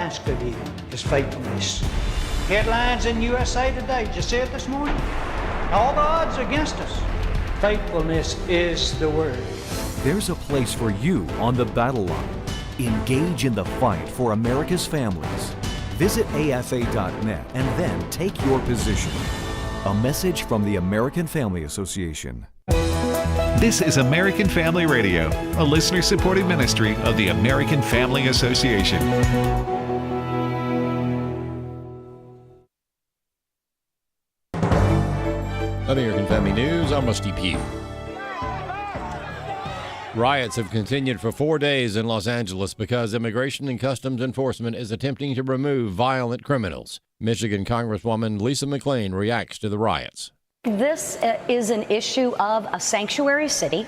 chance could he is faithfulness. Headlines in USA Today, did you see it this morning? All the odds are against us. Faithfulness is the word. There's a place for you on the battle line. Engage in the fight for America's families. Visit afa.net and then take your position. A message from the American Family Association. This is American Family Radio, a listener-supported ministry of the American Family Association. American Family News, I'm Rusty Pugh. Riots have continued for 4 days in Los Angeles because Immigration and Customs Enforcement is attempting to remove violent criminals. Michigan Congresswoman Lisa McClain reacts to the riots. This is an issue of a sanctuary city.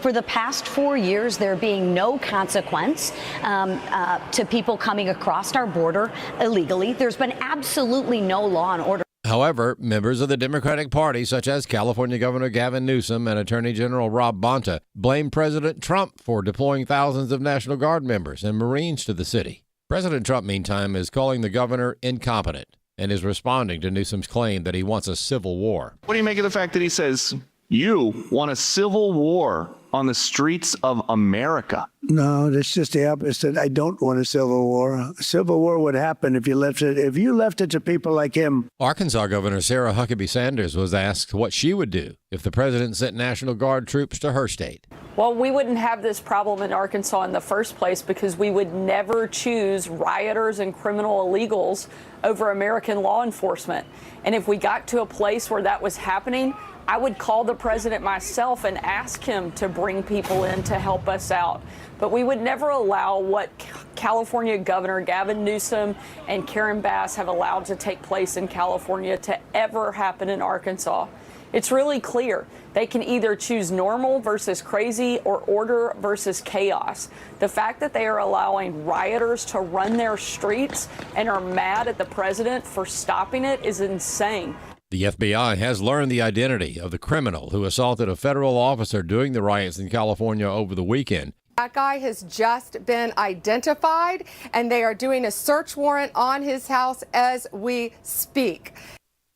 For the past 4 years, there being no consequence to people coming across our border illegally. There's been absolutely no law and order. However, members of the Democratic Party, such as California Governor Gavin Newsom and Attorney General Rob Bonta, blame President Trump for deploying thousands of National Guard members and Marines to the city. President Trump, meantime, is calling the governor incompetent and is responding to Newsom's claim that he wants a civil war. What do you make of the fact that he says, you want a civil war on the streets of America? No, that's just the opposite. I don't want a civil war. A civil war would happen if you left it to people like him. Arkansas Governor Sarah Huckabee Sanders was asked what she would do if the president sent National Guard troops to her state. Well, we wouldn't have this problem in Arkansas in the first place because we would never choose rioters and criminal illegals over American law enforcement. And if we got to a place where that was happening, I would call the president myself and ask him to bring people in to help us out. But we would never allow what California Governor Gavin Newsom and Karen Bass have allowed to take place in California to ever happen in Arkansas. It's really clear. They can either choose normal versus crazy or order versus chaos. The fact that they are allowing rioters to run their streets and are mad at the president for stopping it is insane. The FBI has learned the identity of the criminal who assaulted a federal officer during the riots in California over the weekend. That guy has just been identified, and they are doing a search warrant on his house as we speak.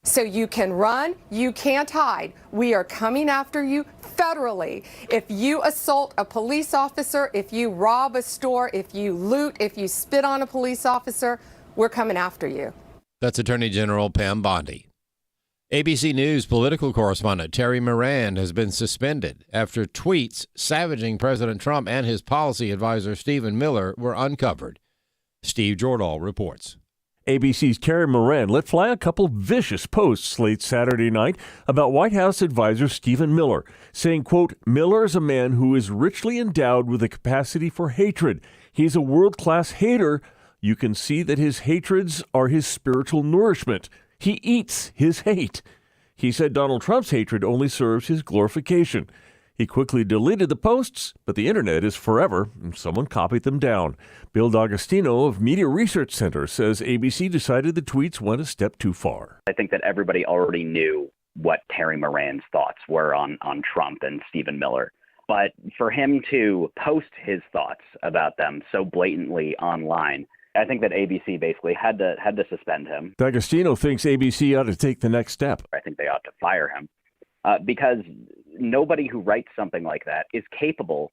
So you can run, you can't hide. We are coming after you federally. If you assault a police officer, if you rob a store, if you loot, if you spit on a police officer, we're coming after you. That's Attorney General Pam Bondi. ABC News political correspondent Terry Moran has been suspended after tweets savaging President Trump and his policy advisor Stephen Miller were uncovered. Steve Jordahl reports. ABC's Terry Moran let fly a couple vicious posts late Saturday night about White House advisor Stephen Miller, saying, quote, Miller is a man who is richly endowed with a capacity for hatred. He's a world-class hater. You can see that his hatreds are his spiritual nourishment. He eats his hate. He said Donald Trump's hatred only serves his glorification. He quickly deleted the posts, but the internet is forever, and someone copied them down. Bill D'Agostino of Media Research Center says ABC decided the tweets went a step too far. I think that everybody already knew what Terry Moran's thoughts were on Trump and Stephen Miller. But for him to post his thoughts about them so blatantly online, I think that ABC basically had to suspend him. D'Agostino thinks ABC ought to take the next step. I think they ought to fire him because nobody who writes something like that is capable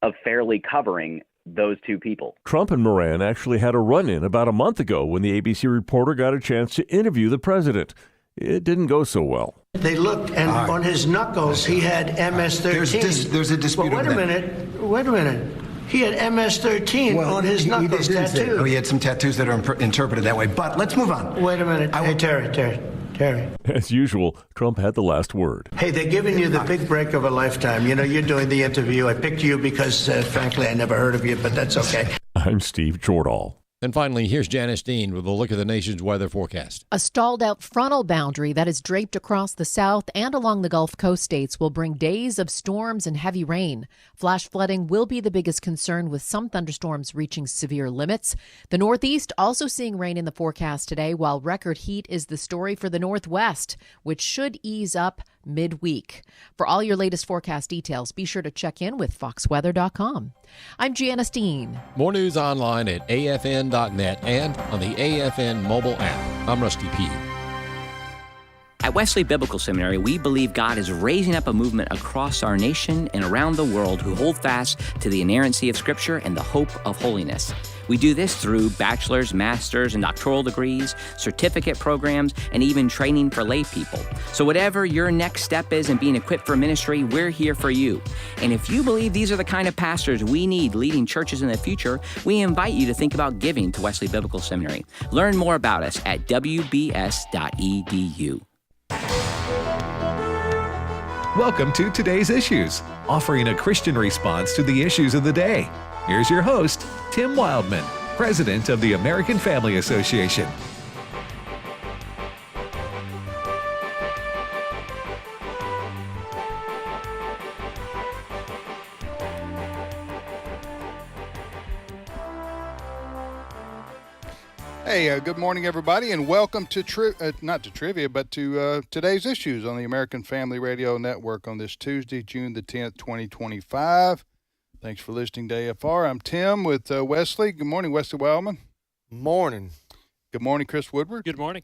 of fairly covering those two people. Trump and Moran actually had a run-in about a month ago when the ABC reporter got a chance to interview the president. It didn't go so well. They looked, and on his knuckles, he had MS-13. There's a dispute. Wait a minute. He had MS-13 on his knuckles tattooed. Oh, he had some tattoos that are interpreted that way. But let's move on. Wait a minute. Hey, Terry. As usual, Trump had the last word. Hey, they're giving you the big break of a lifetime. You know, you're doing the interview. I picked you because, frankly, I never heard of you, but that's okay. I'm Steve Jordahl. And finally, here's Janice Dean with a look at the nation's weather forecast. A stalled-out frontal boundary that is draped across the south and along the Gulf Coast states will bring days of storms and heavy rain. Flash flooding will be the biggest concern, with some thunderstorms reaching severe limits. The Northeast also seeing rain in the forecast today, while record heat is the story for the Northwest, which should ease up midweek. For all your latest forecast details, be sure to check in with foxweather.com. I'm Janice Dean. More news online at afn.net. afn.net and on the AFN mobile app. I'm Rusty Pugh. At Wesley Biblical Seminary, we believe God is raising up a movement across our nation and around the world who hold fast to the inerrancy of Scripture and the hope of holiness. We do this through bachelor's, master's, and doctoral degrees, certificate programs, and even training for lay people. So whatever your next step is in being equipped for ministry, we're here for you. And if you believe these are the kind of pastors we need leading churches in the future, we invite you to think about giving to Wesley Biblical Seminary. Learn more about us at wbs.edu. Welcome to Today's Issues, offering a Christian response to the issues of the day. Here's your host, Tim Wildman, President of the American Family Association. Hey, good morning, everybody, and welcome to Today's Issues on the American Family Radio Network on this Tuesday, June the 10th, 2025. Thanks for listening to AFR. I'm Tim with Wesley. Good morning, Wesley Wildman. Morning. Good morning, Chris Woodward. Good morning.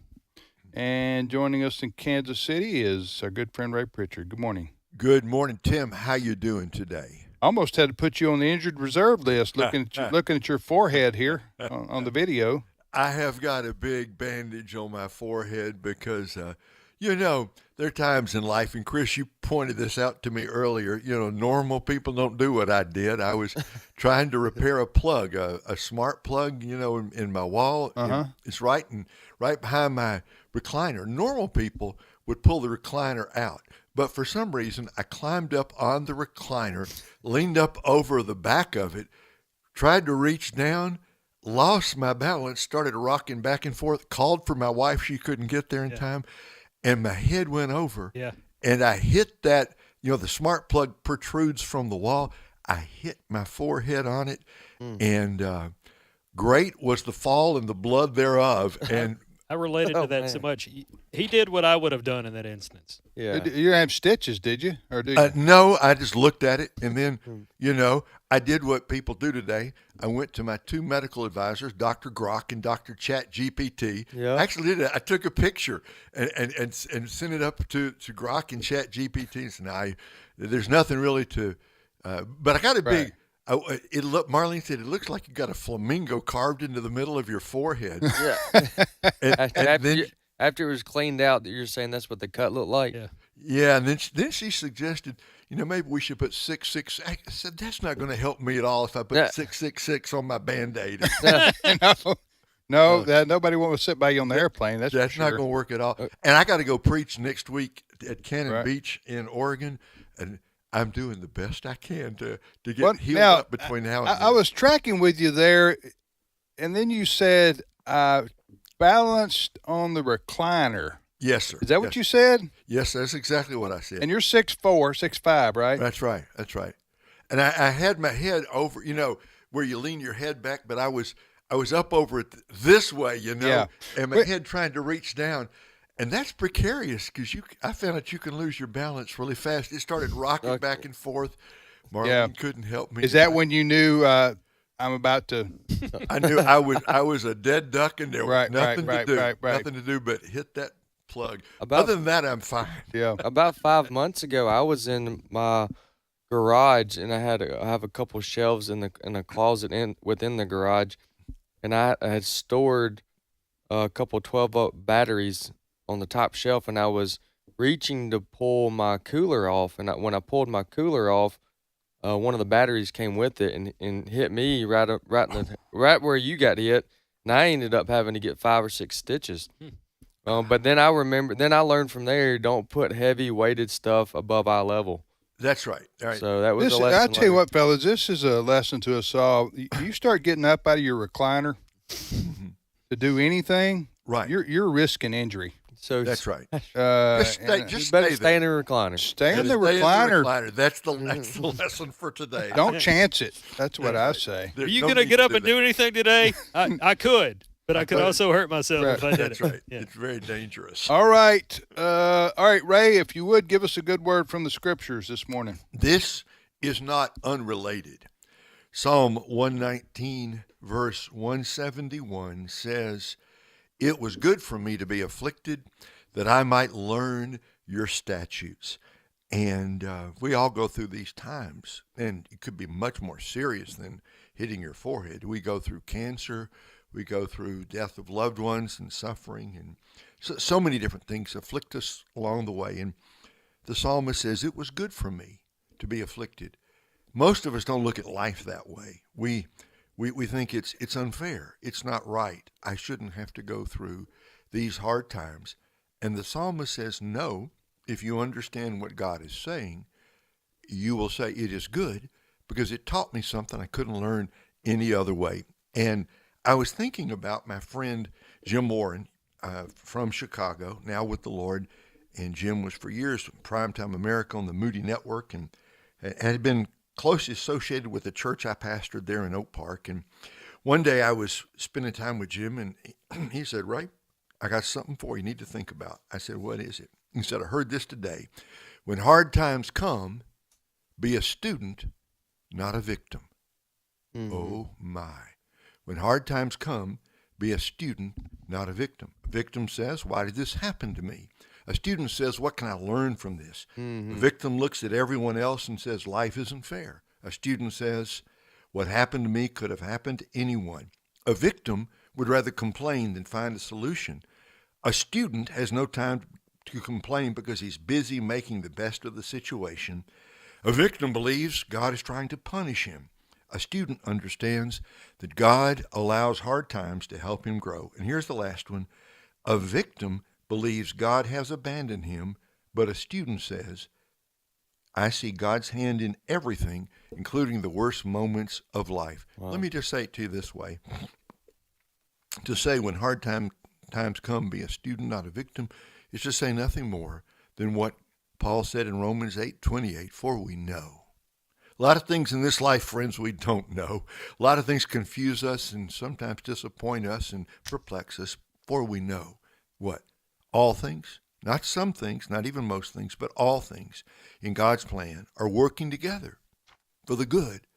And joining us in Kansas City is our good friend Ray Pritchard. Good morning. Good morning, Tim. How you doing today? Almost had to put you on the injured reserve list looking at your forehead here on the video. I have got a big bandage on my forehead because, there are times in life, and Chris, you pointed this out to me earlier, normal people don't do what I did. I was trying to repair a plug, a smart plug, in my wall. Uh-huh. It's right behind my recliner. Normal people would pull the recliner out. But for some reason, I climbed up on the recliner, leaned up over the back of it, tried to reach down, lost my balance, started rocking back and forth, called for my wife. She couldn't get there in time, and my head went over. Yeah. And I hit that, the smart plug protrudes from the wall. I hit my forehead on it, and great was the fall and the blood thereof. And I related to that so much. He did what I would have done in that instance. Yeah. You didn't have stitches, did you? Or did you? No, I just looked at it, and then, I did what people do today. I went to my two medical advisors, Dr. Grok and Dr. Chat GPT. Yeah. Actually did it. I took a picture and sent it up to Grok and Chat GPT and said, there's nothing really to, but I got a big, Marlene said, it looks like you got a flamingo carved into the middle of your forehead. Yeah. After it was cleaned out, you're saying that's what the cut looked like? Yeah, and then she suggested, maybe we should put 666. I said, that's not going to help me at all if I put 666 on my Band-Aid. No, nobody wants to sit by you on the airplane. That's not sure. going to work at all. And I got to go preach next week at Cannon Beach in Oregon, and I'm doing the best I can to get healed up between now and then. I was tracking with you there, and then you said balanced on the recliner. Yes, sir. Is that what you said? Yes, that's exactly what I said. And you're 6'4", 6'5", right? That's right. And I had my head over, where you lean your head back, but I was up over it this way, and my head trying to reach down. And that's precarious because I found out you can lose your balance really fast. It started rocking back and forth. Marlene couldn't help me. Is that when you knew I'm about to? I knew I was a dead duck, and there was nothing to do but hit that plug. Other than that, I'm fine. Yeah. About 5 months ago, I was in my garage, and I have a couple shelves in a closet within the garage, and I had stored a couple 12-volt batteries on the top shelf, and I was reaching to pull my cooler off, and when I pulled my cooler off, one of the batteries came with it and hit me right where you got hit, and I ended up having to get 5 or 6 stitches. But then I learned from there, don't put heavy weighted stuff above eye level. That's right. All right. So that was a lesson. I'll tell you what, fellas, this is a lesson to us all. You start getting up out of your recliner to do anything, right? You're risking injury. So that's right. Just stay in the recliner. Stay in the recliner. That's the lesson for today. Don't chance it. That's what I say. Are you going to get up and do anything today? I could. But I could also hurt myself if I did That's it. right. Yeah. It's very dangerous. All right, Ray, if you would, give us a good word from the Scriptures this morning. This is not unrelated. Psalm 119, verse 171 says, "It was good for me to be afflicted, that I might learn your statutes." And we all go through these times, and it could be much more serious than hitting your forehead. We go through cancer, we go through death of loved ones and suffering, and so many different things afflict us along the way. And the psalmist says, "It was good for me to be afflicted." Most of us don't look at life that way. We think it's unfair. It's not right. I shouldn't have to go through these hard times. And the psalmist says, no, if you understand what God is saying, you will say it is good because it taught me something I couldn't learn any other way. And I was thinking about my friend Jim Warren from Chicago, now with the Lord. And Jim was for years Primetime America on the Moody Network and had been closely associated with the church I pastored there in Oak Park. And one day I was spending time with Jim, and he said, "Ray, I got something for you need to think about." I said, "What is it?" He said, "I heard this today. When hard times come, be a student, not a victim." Mm-hmm. Oh, my. When hard times come, be a student, not a victim. A victim says, "Why did this happen to me?" A student says, "What can I learn from this?" Mm-hmm. A victim looks at everyone else and says, "Life isn't fair." A student says, "What happened to me could have happened to anyone." A victim would rather complain than find a solution. A student has no time to complain because he's busy making the best of the situation. A victim believes God is trying to punish him. A student understands that God allows hard times to help him grow. And here's the last one. A victim believes God has abandoned him, but a student says, "I see God's hand in everything, including the worst moments of life." Wow. Let me just say it to you this way. To say when hard times come, be a student, not a victim, is to say nothing more than what Paul said in Romans 8:28, "For we know." A lot of things in this life, friends, we don't know. A lot of things confuse us and sometimes disappoint us and perplex us, for we know what? All things, not some things, not even most things, but all things in God's plan are working together for the good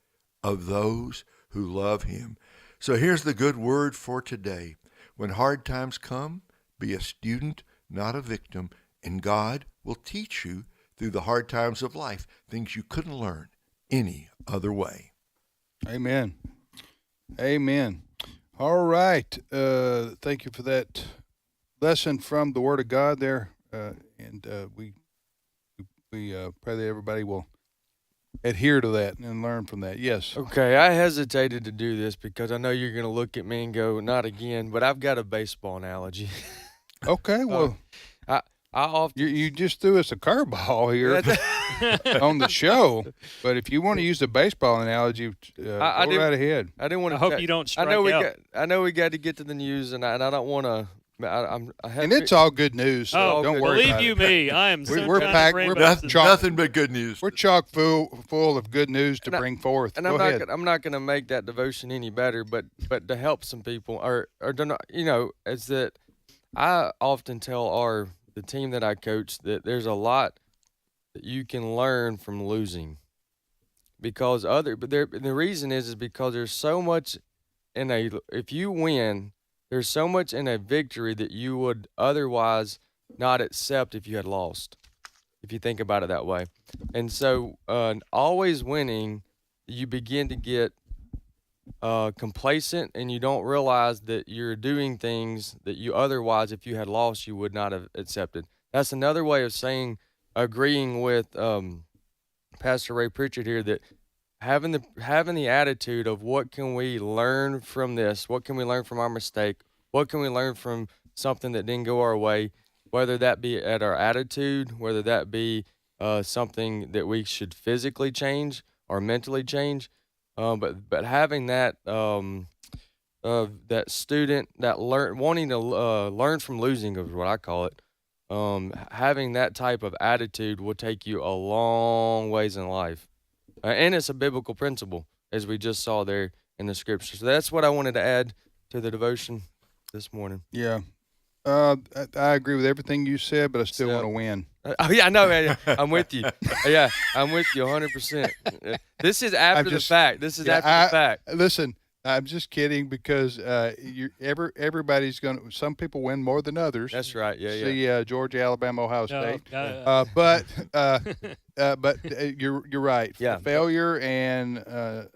of those who love him. So here's the good word for today. When hard times come, be a student, not a victim, and God will teach you through the hard times of life things you couldn't learn any other way. Amen. Amen. All right. Thank you for that lesson from the Word of God there, and we pray that everybody will adhere to that and learn from that. Yes. Okay, I hesitated to do this because I know you're going to look at me and go, "Not again," but I've got a baseball analogy. Okay, well, I often you just threw us a curveball here on the show, but if you want to use the baseball analogy, go right ahead. I didn't want to. I hope you don't strike out. I know we got to get to the news, and I don't want to. And it's all good news. So don't worry about it. Believe you me, I am. We're packed. We're nothing but good news. We're chock full of good news to bring forth. And Go ahead. I'm not going to make that devotion any better, but to help some people, or to not, is that I often tell the team that I coach that there's a lot that you can learn from losing, because the reason is because there's so much if you win. There's so much in a victory that you would otherwise not accept if you had lost, if you think about it that way. And so always winning, you begin to get complacent, and you don't realize that you're doing things that you otherwise, if you had lost, you would not have accepted. That's another way of agreeing with Pastor Ray Pritchard here, that having the attitude of what can we learn from this? What can we learn from our mistake? What can we learn from something that didn't go our way? Whether that be at our attitude, whether that be something that we should physically change or mentally change, but having that that student that wanting to learn from losing is what I call it. Having that type of attitude will take you a long ways in life. And it's a biblical principle, as we just saw there in the scripture. So that's what I wanted to add to the devotion this morning. Yeah. I agree with everything you said, but I still want to win. Oh yeah, I know. Man. I'm with you. Yeah, I'm with you 100%. This is after the fact. This is after the fact. Listen, I'm just kidding because everybody's going to – some people win more than others. That's right. Yeah, See Georgia, Alabama, Ohio State. But you're right. Yeah. Failure and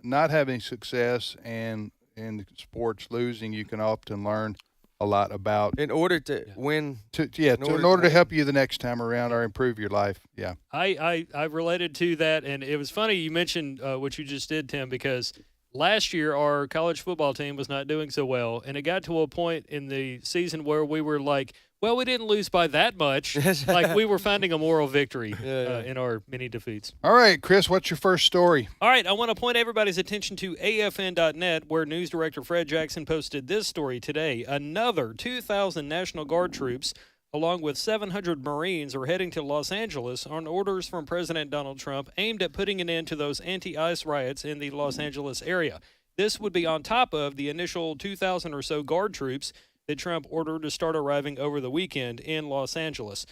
not having success and in sports losing, you can often learn a lot about. In order to win. In order to help you the next time around or improve your life. Yeah. I related to that, and it was funny you mentioned what you just did, Tim, because – last year, our college football team was not doing so well, and it got to a point in the season where we were like, well, we didn't lose by that much. Like we were finding a moral victory in our many defeats. All right, Chris, what's your first story? All right, I want to point everybody's attention to AFN.net, where news director Fred Jackson posted this story today. Another 2,000 National Guard troops along with 700 Marines, are heading to Los Angeles on orders from President Donald Trump aimed at putting an end to those anti-ICE riots in the Los Angeles area. This would be on top of the initial 2,000 or so Guard troops that Trump ordered to start arriving over the weekend in Los Angeles.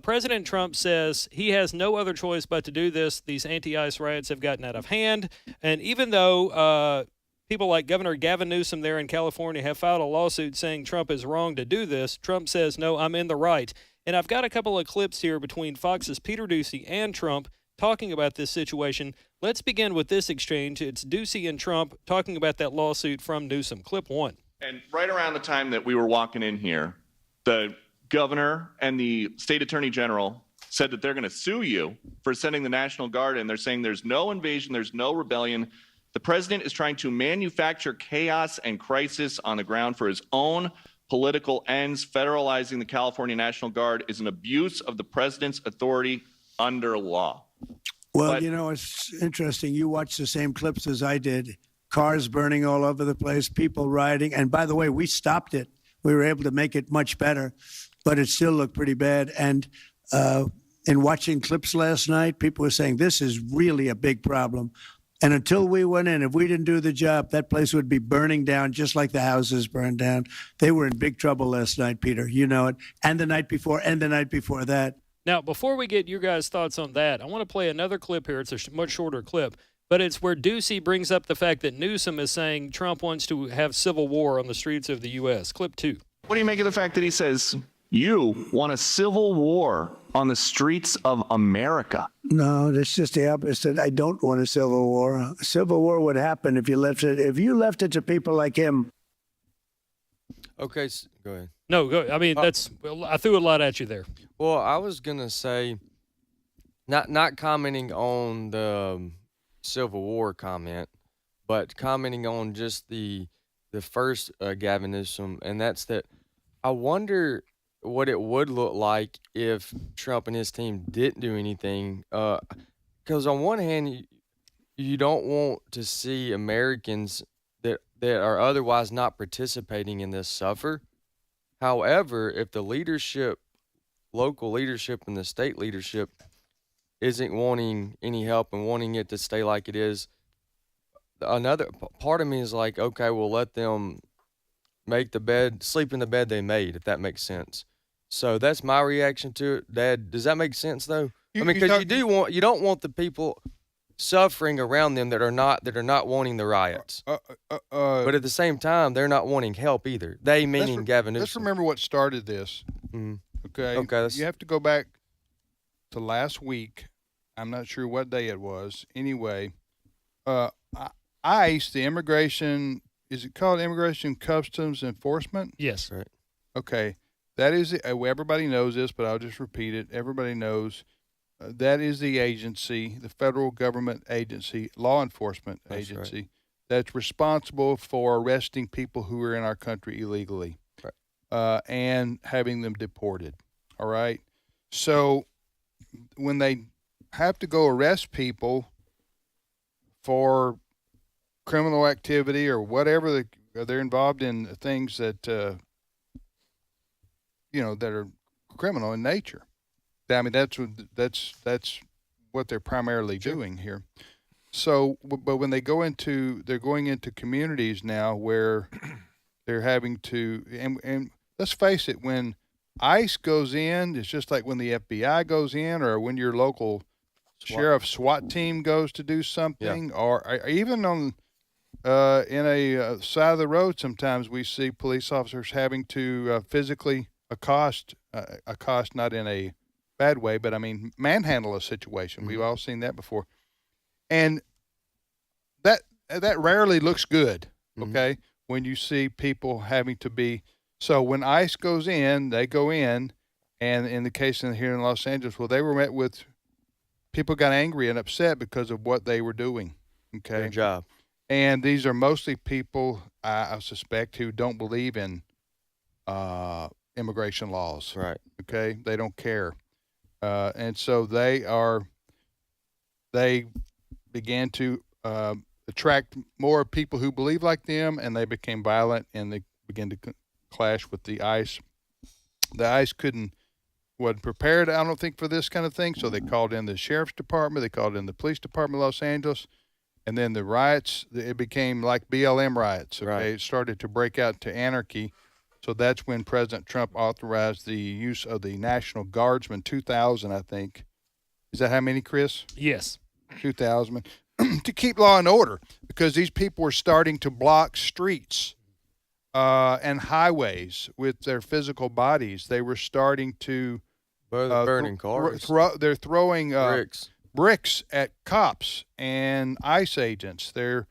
President Trump says he has no other choice but to do this. These anti-ICE riots have gotten out of hand. And even though people like Governor Gavin Newsom there in California have filed a lawsuit saying Trump is wrong to do this, Trump says, no, I'm in the right. And I've got a couple of clips here between Fox's Peter Doocy and Trump talking about this situation. Let's begin with this exchange. It's Doocy and Trump talking about that lawsuit from Newsom. Clip 1. And right around the time that we were walking in here, the governor and the state attorney general said that they're going to sue you for sending the National Guard in. They're saying there's no invasion, there's no rebellion. The president is trying to manufacture chaos and crisis on the ground for his own political ends. Federalizing the California National Guard is an abuse of the president's authority under law. Well, you know, it's interesting. You watched the same clips as I did. Cars burning all over the place, people rioting. And by the way, we stopped it. We were able to make it much better, but it still looked pretty bad. And in watching clips last night, people were saying this is really a big problem. And until we went in, if we didn't do the job, that place would be burning down just like the houses burned down. They were in big trouble last night, Peter. You know it. And the night before, and the night before that. Now, before we get your guys' thoughts on that, I want to play another clip here. It's a much shorter clip, but it's where Doocy brings up the fact that Newsom is saying Trump wants to have civil war on the streets of the U.S. Clip 2. What do you make of the fact that he says, you want a civil war on the streets of America? No, that's just the opposite. I don't want a civil war. A civil war would happen if you left it to people like him. Okay, go ahead. No, go. I mean, I threw a lot at you there. Well, I was gonna say, not commenting on the Civil War comment, but commenting on just the first Gavin Newsom, and that's that. I wonder what it would look like if Trump and his team didn't do anything. Because on one hand, you don't want to see Americans that are otherwise not participating in this suffer. However, if the leadership, local leadership and the state leadership isn't wanting any help and wanting it to stay like it is, another part of me is like, okay, we'll let them make the bed, sleep in the bed they made, if that makes sense. So that's my reaction to it. Dad, does that make sense though? I mean, because you don't want the people suffering around them that are not wanting the riots. But at the same time, they're not wanting help either. They meaning Gavin Newsom. Let's remember what started this. Mm-hmm. Okay. You have to go back to last week. I'm not sure what day it was. Anyway, ICE, the immigration. Is it called Immigration Customs Enforcement? Yes. Right. Okay. That is, everybody knows this, but I'll just repeat it. Everybody knows that is the agency, the federal government agency, law enforcement agency, that's responsible for arresting people who are in our country illegally and having them deported. All right? So when they have to go arrest people for criminal activity or whatever, they're involved in things that that are criminal in nature. I mean, that's what they're primarily doing here. So, but when they're going into communities now where they're having to, and let's face it, when ICE goes in, it's just like when the FBI goes in, or when your local sheriff SWAT team goes to do something, or even on in a side of the road, sometimes we see police officers having to physically accost not in a bad way, but I mean manhandle a situation. We've all seen that before, and that rarely looks good. Okay, when you see people having to be. So when ICE goes in, they go in, and in the case here in Los Angeles, well, they were met with people got angry and upset because of what they were doing. Okay, Their job. And these are mostly people, I suspect, who don't believe in immigration laws. Right. Okay, they don't care, and so they began to attract more people who believe like them, and they became violent, and they began to clash with the ICE. The ICE wasn't prepared, I don't think, for this kind of thing, so they called in the sheriff's department, they called in the police department of Los Angeles, and then the riots, it became like BLM riots. Okay, right. It started to break out to anarchy, so that's when President Trump authorized the use of the National Guardsmen, 2,000, I think. Is that how many, Chris? Yes. 2,000, to keep law and order, because these people were starting to block streets and highways with their physical bodies. They were starting to burning cars. They're throwing bricks at cops and ICE agents. They're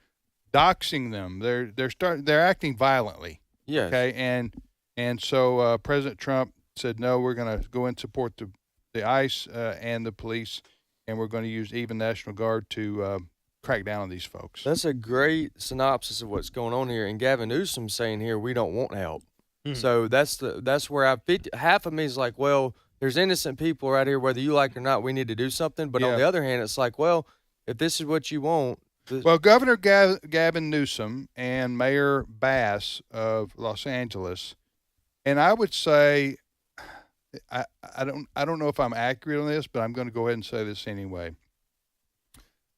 doxing them. They're acting violently. Yes. Okay, and so President Trump said, no, we're going to go and support the ICE and the police, and we're going to use even National Guard to crack down on these folks. That's a great synopsis of what's going on here. And Gavin Newsom saying here, we don't want help. So that's where half of me is like, well, there's innocent people right here, whether you like it or not, we need to do something. But on the other hand, it's like, well, if this is what you want. Well, Governor Gavin Newsom and Mayor Bass of Los Angeles, and I would say, I don't know if I'm accurate on this, but I'm going to go ahead and say this anyway.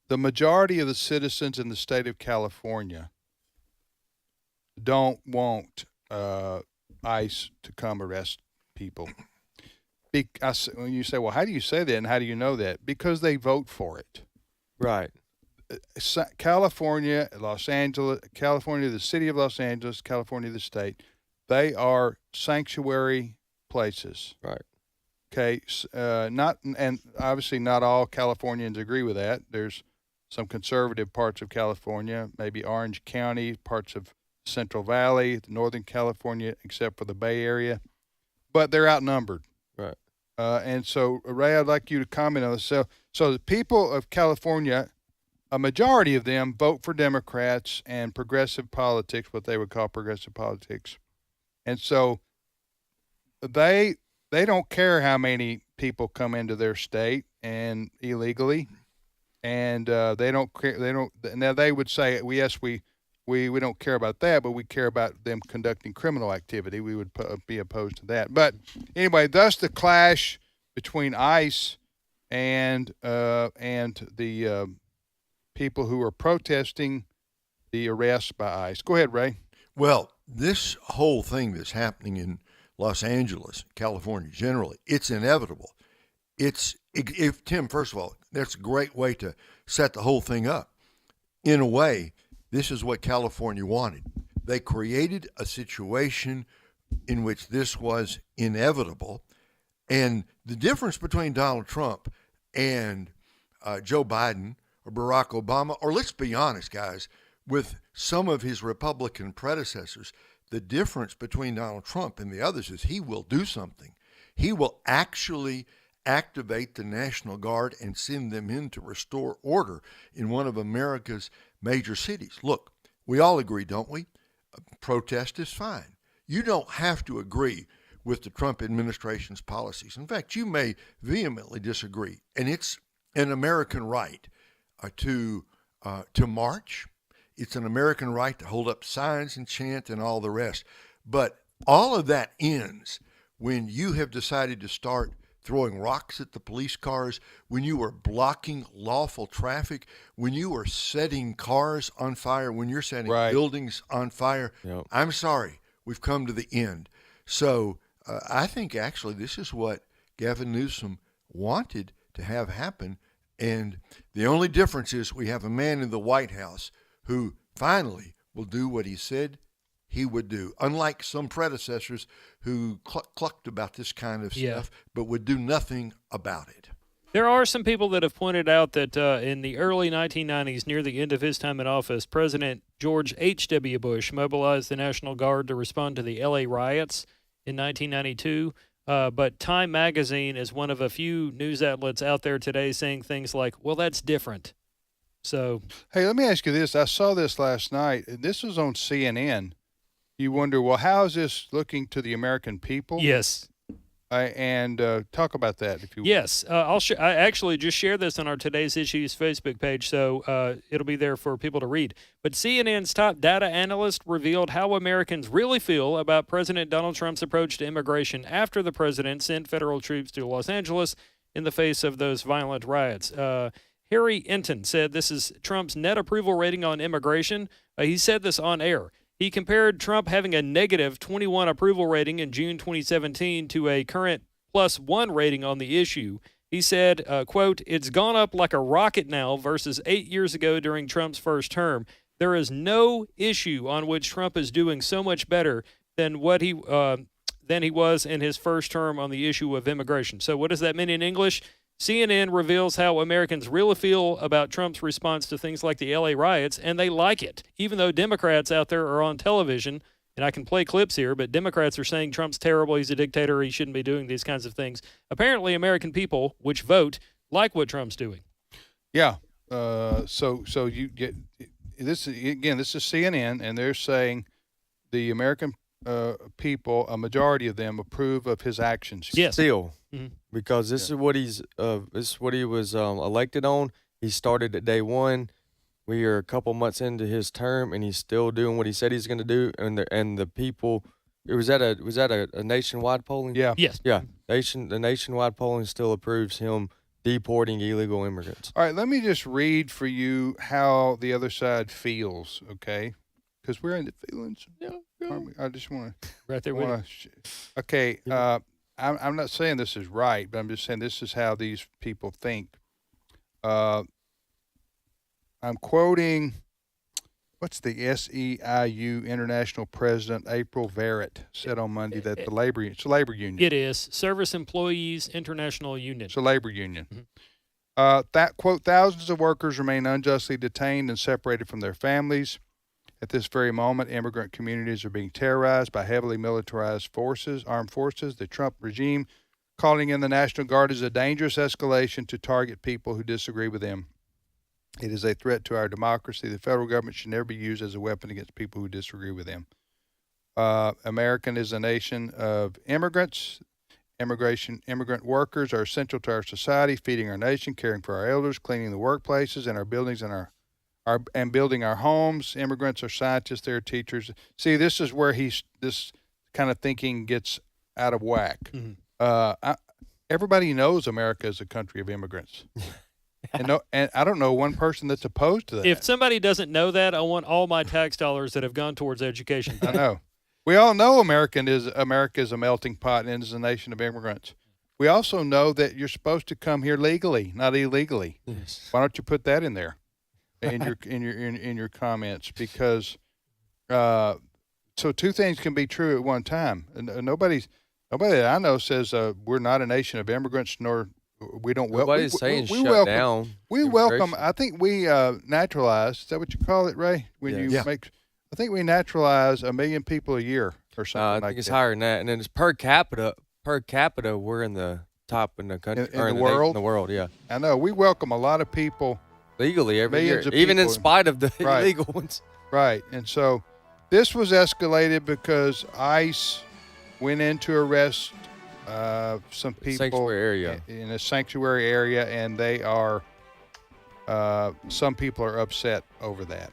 The majority of the citizens in the state of California don't want ICE to come arrest people. When you say, well, how do you say that and how do you know that? Because they vote for it. Right. California, Los Angeles, California, the city of Los Angeles, California, the state, they are sanctuary places. Right. Okay. And obviously not all Californians agree with that. There's some conservative parts of California, maybe Orange County, parts of Central Valley, Northern California, except for the Bay Area, but they're outnumbered. Right. And so, Ray, I'd like you to comment on this. So the people of California, a majority of them vote for Democrats and progressive politics, what they would call progressive politics. And so they don't care how many people come into their state and illegally. And they don't care. Now they would say, well, yes, we don't care about that, but we care about them conducting criminal activity. We would be opposed to that. But anyway, thus the clash between ICE and the people who are protesting the arrest by ICE. Go ahead, Ray. Well, this whole thing that's happening in Los Angeles, California generally, it's inevitable. If Tim, first of all, that's a great way to set the whole thing up. In a way, this is what California wanted. They created a situation in which this was inevitable. And the difference between Donald Trump and Joe Biden or Barack Obama, or let's be honest, guys, with some of his Republican predecessors, the difference between Donald Trump and the others is he will do something. He will actually activate the National Guard and send them in to restore order in one of America's major cities. Look, we all agree, don't we? Protest is fine. You don't have to agree with the Trump administration's policies. In fact, you may vehemently disagree, and it's an American right to march. It's an American right to hold up signs and chant and all the rest. But all of that ends when you have decided to start throwing rocks at the police cars, when you are blocking lawful traffic, when you are setting cars on fire, when you're setting buildings on fire. Yep. I'm sorry, we've come to the end. So I think actually this is what Gavin Newsom wanted to have happen. And the only difference is we have a man in the White House who finally will do what he said he would do, unlike some predecessors who clucked about this kind of stuff, but would do nothing about it. There are some people that have pointed out that in the early 1990s, near the end of his time in office, President George H.W. Bush mobilized the National Guard to respond to the L.A. riots in 1992. But Time Magazine is one of a few news outlets out there today saying things like, well, that's different. So, hey, let me ask you this. I saw this last night. This was on CNN. You wonder, well, how is this looking to the American people? Yes. And talk about that, if you will. Yes. I actually just shared this on our Today's Issues Facebook page, so it'll be there for people to read. But CNN's top data analyst revealed how Americans really feel about President Donald Trump's approach to immigration after the president sent federal troops to Los Angeles in the face of those violent riots. Harry Enton said this is Trump's net approval rating on immigration. He said this on air. He compared Trump having a negative 21 approval rating in June 2017 to a current +1 rating on the issue. He said, quote, "It's gone up like a rocket now versus 8 years ago during Trump's first term. There is no issue on which Trump is doing so much better than he was in his first term on the issue of immigration." So what does that mean in English? CNN reveals how Americans really feel about Trump's response to things like the LA riots, and they like it, even though Democrats out there are on television, and I can play clips here, but Democrats are saying Trump's terrible, he's a dictator, he shouldn't be doing these kinds of things. Apparently, American people, which vote, like what Trump's doing. Yeah. So you get this again. This is CNN, and they're saying the American people, a majority of them, approve of his actions. Yes. Still, Mm-hmm. because this is what he was elected on. He started at day one. We are a couple months into his term, and he's still doing what he said he's going to do. And the people, was that a nationwide polling? Yeah. Yes. Yeah. The nationwide polling still approves him deporting illegal immigrants. All right, let me just read for you how the other side feels, okay? Because we're in the feelings. Yeah. I just want to. Right there with you. Okay. I'm not saying this is right, but I'm just saying this is how these people think. I'm quoting, what's the SEIU International President April Verrett said on Monday that it's a labor union. It is. Service Employees International Union. It's a labor union. Mm-hmm. That quote, thousands of workers remain unjustly detained and separated from their families. At this very moment, immigrant communities are being terrorized by heavily militarized armed forces. The Trump regime calling in the National Guard is a dangerous escalation to target people who disagree with them. It is a threat to our democracy. The federal government should never be used as a weapon against people who disagree with them. America is a nation of immigrants. Immigrant workers are essential to our society, feeding our nation, caring for our elders, cleaning the workplaces and our buildings and building our homes. Immigrants are scientists, they're teachers. See, this is where this kind of thinking gets out of whack. Mm-hmm. Everybody knows America is a country of immigrants. and I don't know one person that's opposed to that. If somebody doesn't know that, I want all my tax dollars that have gone towards education. I know. We all know America is a melting pot and is a nation of immigrants. We also know that you're supposed to come here legally, not illegally. Yes. Why don't you put that in there? in your comments, because so two things can be true at one time. Nobody that I know says we're not a nation of immigrants, nor we don't. Nobody's saying we shut down. We welcome. I think we naturalize. Is that what you call it, Ray? When you make, I think we naturalize 1 million people a year or something. I like think it's that. higher than that, and then it's per capita. Per capita, we're in the top in the country, in the world. In the world, yeah. I know we welcome a lot of people. Legally every year, Millions of even in people. spite of the Right. illegal ones. Right. And so this was escalated because ICE went in to arrest some people Sanctuary area. in a sanctuary area, and they are some people are upset over that.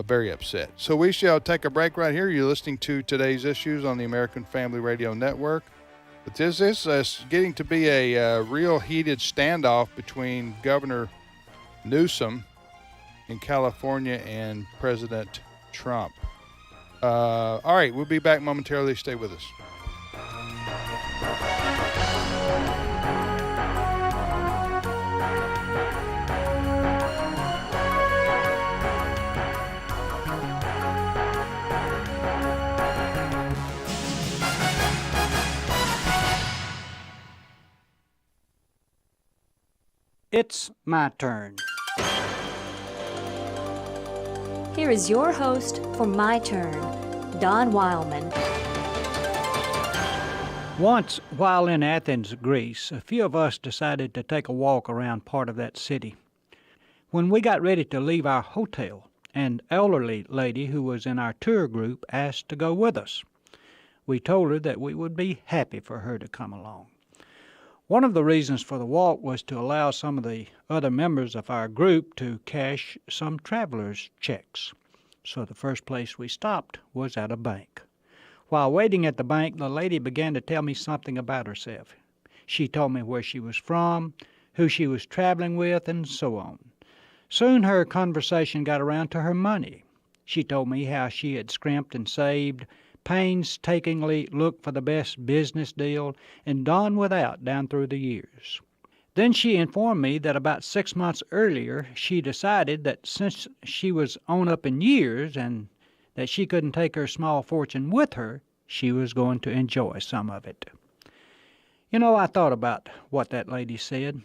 Very upset. So we shall take a break right here. You're listening to Today's Issues on the American Family Radio Network. But this is getting to be a real heated standoff between Governor Newsom in California and President Trump. All right, we'll be back momentarily. Stay with us. It's my turn. Here is your host for My Turn, Don Wildman. Once, while in Athens, Greece, a few of us decided to take a walk around part of that city. When we got ready to leave our hotel, an elderly lady who was in our tour group asked to go with us. We told her that we would be happy for her to come along. One of the reasons for the walk was to allow some of the other members of our group to cash some travelers' checks. So the first place we stopped was at a bank. While waiting at the bank, the lady began to tell me something about herself. She told me where she was from, who she was traveling with, and so on. Soon her conversation got around to her money. She told me how she had scrimped and saved, painstakingly looked for the best business deal, and done without down through the years. Then she informed me that about 6 months earlier she decided that since she was on up in years and that she couldn't take her small fortune with her, she was going to enjoy some of it. You know, I thought about what that lady said.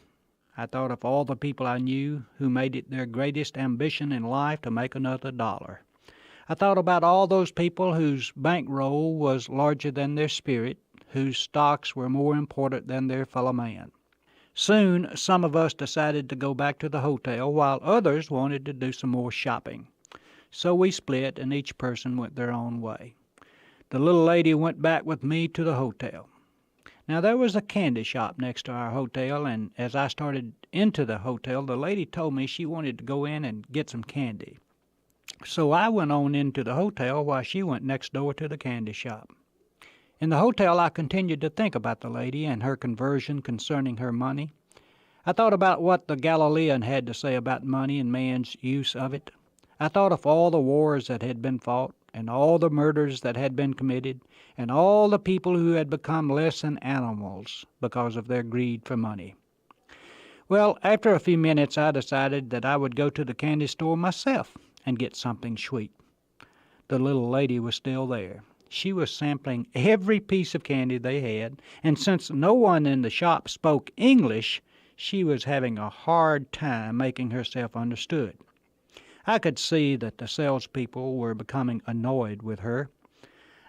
I thought of all the people I knew who made it their greatest ambition in life to make another dollar. I thought about all those people whose bankroll was larger than their spirit, whose stocks were more important than their fellow man. Soon, some of us decided to go back to the hotel, while others wanted to do some more shopping. So we split, and each person went their own way. The little lady went back with me to the hotel. Now, there was a candy shop next to our hotel, and as I started into the hotel, the lady told me she wanted to go in and get some candy. So I went on into the hotel while she went next door to the candy shop. In the hotel, I continued to think about the lady and her conversion concerning her money. I thought about what the Galilean had to say about money and man's use of it. I thought of all the wars that had been fought, and all the murders that had been committed, and all the people who had become less than animals because of their greed for money. Well, after a few minutes, I decided that I would go to the candy store myself and get something sweet. The little lady was still there. She was sampling every piece of candy they had, and since no one in the shop spoke English, she was having a hard time making herself understood. I could see that the salespeople were becoming annoyed with her.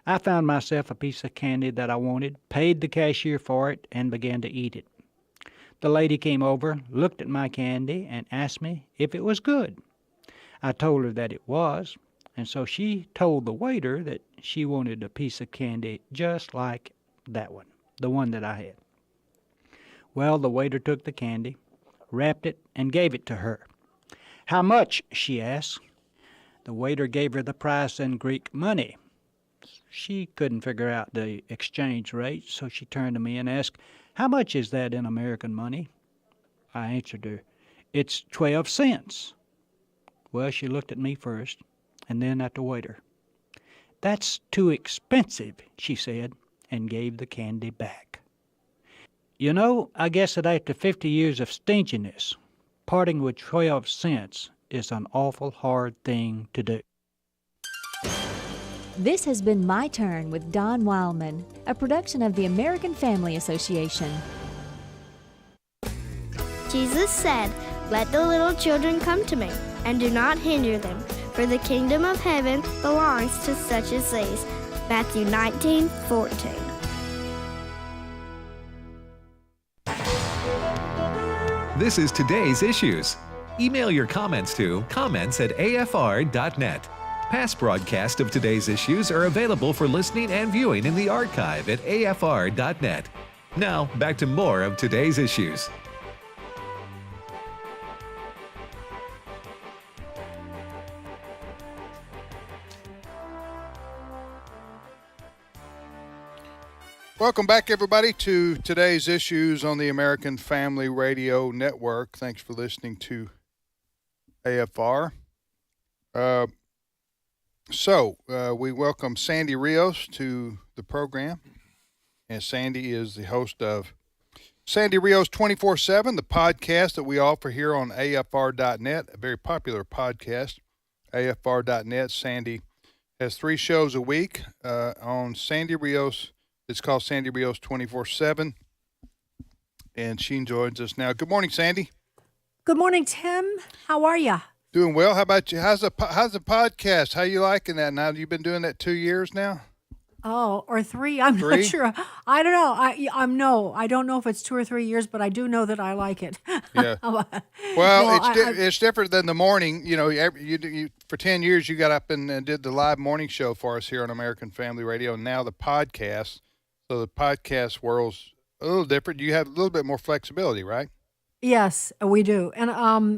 I found myself a piece of candy that I wanted, paid the cashier for it, and began to eat it. The lady came over, looked at my candy, and asked me if it was good. I told her that it was, and so she told the waiter that she wanted a piece of candy just like that one, the one that I had. Well, the waiter took the candy, wrapped it, and gave it to her. "How much?" she asked. The waiter gave her the price in Greek money. She couldn't figure out the exchange rate, so she turned to me and asked, "How much is that in American money?" I answered her, "It's 12 cents. Well, she looked at me first, and then at the waiter. "That's too expensive," she said, and gave the candy back. You know, I guess that after 50 years of stinginess, parting with 12 cents is an awful hard thing to do. This has been My Turn with Don Wildman, a production of the American Family Association. Jesus said, "Let the little children come to me, and do not hinder them, for the kingdom of heaven belongs to such as these." Matthew 19:14. This is Today's Issues. Email your comments to comments@afr.net. Past broadcasts of Today's Issues are available for listening and viewing in the archive at afr.net. Now, back to more of Today's Issues. Welcome back, everybody, to Today's Issues on the American Family Radio Network. Thanks for listening to AFR. We welcome Sandy Rios to the program. and Sandy is the host of Sandy Rios 24/7, the podcast that we offer here on AFR.net, a very popular podcast, AFR.net. Sandy has 3 shows a week on Sandy Rios. It's called Sandy Rios 24/7, and she joins us now. Good morning, Sandy. Good morning, Tim. How are you? Doing well. How about you? How's the podcast? How you liking that now? You've been doing that 2 years now? Oh, or 3. I'm 3? not sure. I don't know. I don't know if it's 2 or 3 years, but I do know that I like it. Yeah. Well, it's different than the morning. You know, you for 10 years you got up and did the live morning show for us here on American Family Radio, and now the podcast. So the podcast world's a little different. You have a little bit more flexibility, right? Yes, we do. And,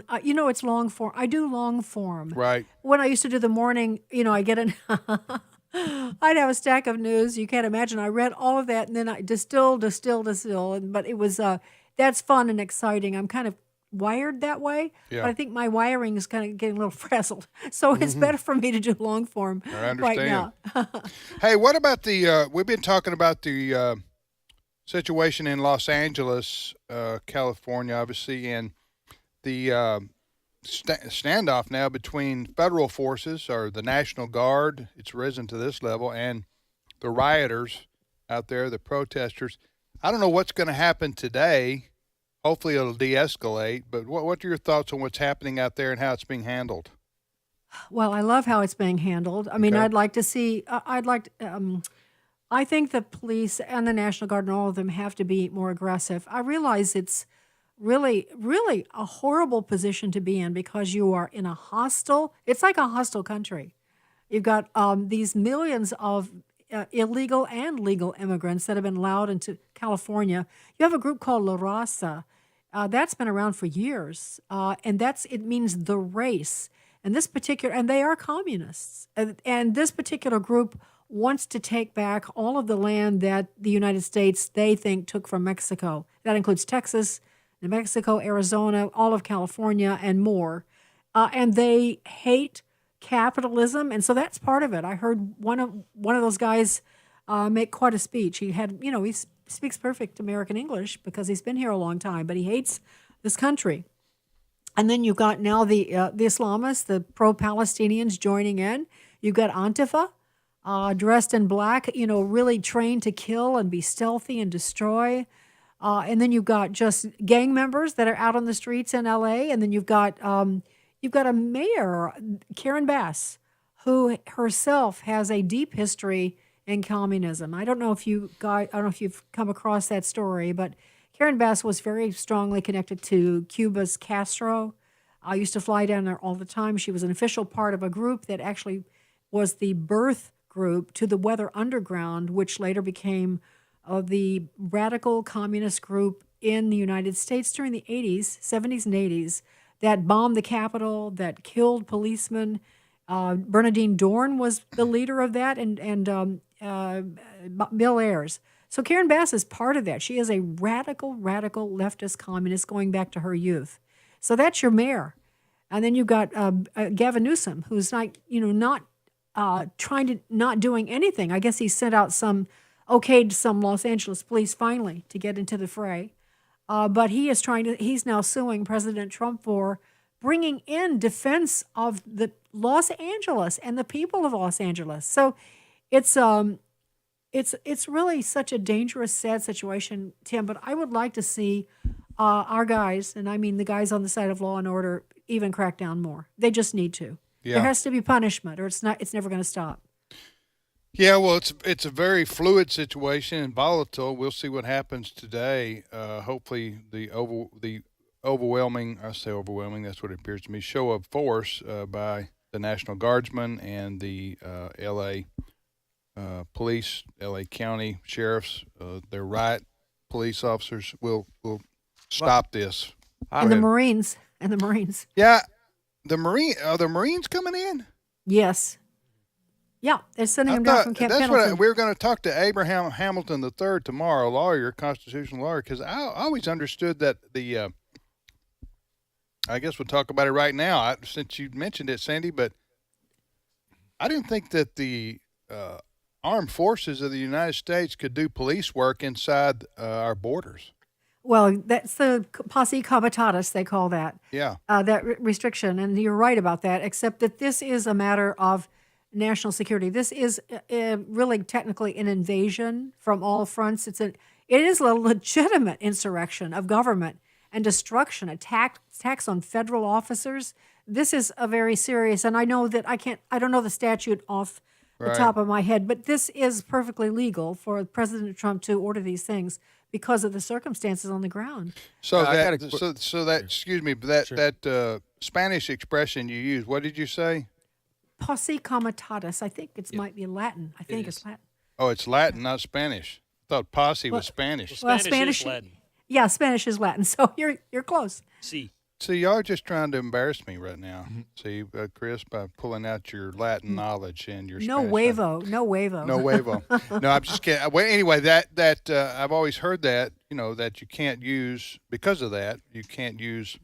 it's long form. I do long form. Right. When I used to do the morning, I get in. I'd have a stack of news. You can't imagine. I read all of that, and then I distill. But it was, that's fun and exciting. I'm kind of wired that way. Yeah. But I think my wiring is kind of getting a little frazzled. So it's better for me to do long form I understand. right now. Hey, what about we've been talking about the situation in Los Angeles, California, obviously, and the standoff now between federal forces or the National Guard, it's risen to this level, and the rioters out there, the protesters. I don't know what's going to happen today. Hopefully it'll de-escalate, but what are your thoughts on what's happening out there and how it's being handled? Well, I love how it's being handled. I mean, Okay. I'd like to see, I think the police and the National Guard and all of them have to be more aggressive. I realize it's really, really a horrible position to be in because you are in it's like a hostile country. You've got these millions of illegal and legal immigrants that have been allowed into California. You have a group called La Raza. That's been around for years, and it means the race. And they are communists. And this particular group wants to take back all of the land that the United States, they think, took from Mexico. That includes Texas, New Mexico, Arizona, all of California, and more. And they hate capitalism, and so that's part of it. I heard one of those guys make quite a speech. He had, he speaks perfect American English because he's been here a long time, but he hates this country. And then you've got now the Islamists, the pro-Palestinians joining in. You've got Antifa, dressed in black, really trained to kill and be stealthy and destroy. And then you've got just gang members that are out on the streets in L.A. And then you've got a mayor, Karen Bass, who herself has a deep history in communism. I don't know if you've come across that story, but Karen Bass was very strongly connected to Cuba's Castro. I used to fly down there all the time. She was an official part of a group that actually was the birth group to the Weather Underground, which later became the radical communist group in the United States during the 80s, 70s and 80s, that bombed the Capitol, that killed policemen. Bernadine Dorn was the leader of that, and Bill Ayers. So Karen Bass is part of that. She is a radical leftist communist going back to her youth. So that's your mayor. And then you've got Gavin Newsom, who's not doing anything. I guess he sent out some Los Angeles police finally to get into the fray. But he's now suing President Trump for bringing in defense of the Los Angeles and the people of Los Angeles. So it's really such a dangerous, sad situation, Tim, but I would like to see our guys, and I mean the guys on the side of law and order, even crack down more. They just need to. Yeah. There has to be punishment, or it's never going to stop. Yeah, well, it's a very fluid situation and volatile. We'll see what happens today. Hopefully the overwhelming, I say overwhelming, that's what it appears to me, show of force by the National Guardsmen and the L.A. Police, L.A. County sheriffs, their riot police officers will stop this. And the Marines. Yeah. Are the Marines coming in? Yes. Yeah, they're sending him down from Camp Pendleton. We're going to talk to Abraham Hamilton III tomorrow, lawyer, constitutional lawyer, because I always understood that I guess we'll talk about it right now since you mentioned it, Sandy, but I didn't think that the armed forces of the United States could do police work inside our borders. Well, that's the posse comitatus, they call that. Yeah. That restriction. And you're right about that, except that this is a matter of national security. This is really technically an invasion from all fronts. It is a legitimate insurrection of government and destruction, attacks on federal officers. This is a very serious, and I know that I don't know the statute off the top of my head, but this is perfectly legal for President Trump to order these things because of the circumstances on the ground. So excuse me, that Spanish expression you used, what did you say? Posse comitatus. I think it might be Latin. I think it's Latin. Oh, it's Latin, not Spanish. I thought posse was Spanish. Well, Spanish is Latin. Yeah, Spanish is Latin. So you're close. See, y'all are just trying to embarrass me right now. See, Chris, by pulling out your Latin knowledge and your no Spanish. No huevo. No huevo. No, I'm just kidding. Well, anyway, that I've always heard that, that you can't use, because of that, you can't use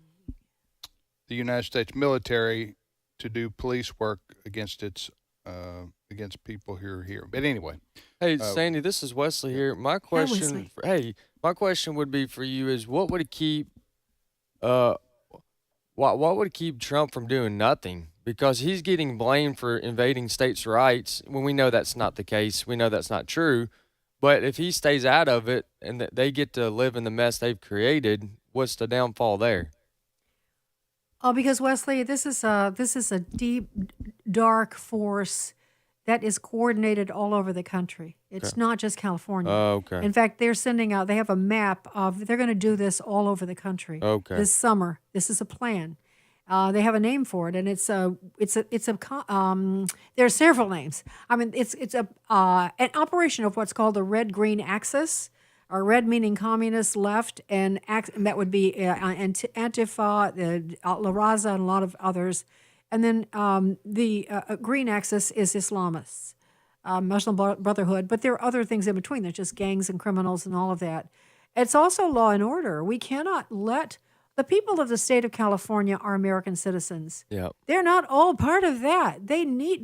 the United States military to do police work against against people who are here. But anyway. Hey, Sandy, this is Wesley here. My question, my question would be for you is, what would keep Trump from doing nothing? Because he's getting blamed for invading states' rights when we know that's not the case. We know that's not true. But if he stays out of it and they get to live in the mess they've created, what's the downfall there? Oh, because Wesley, this is a deep, dark force that is coordinated all over the country. It's not just California. Oh, okay. In fact, they're sending out. They have a map of. They're going to do this all over the country. Okay. This summer, this is a plan. They have a name for it, and it's a. There are several names. I mean, it's an operation of what's called the red-green axis. Or red meaning communist, left, and that would be Antifa, La Raza, and a lot of others. And then the green axis is Islamists, Muslim Brotherhood. But there are other things in between. There's just gangs and criminals and all of that. It's also law and order. We cannot let the people of the state of California are American citizens. Yeah. They're not all part of that. They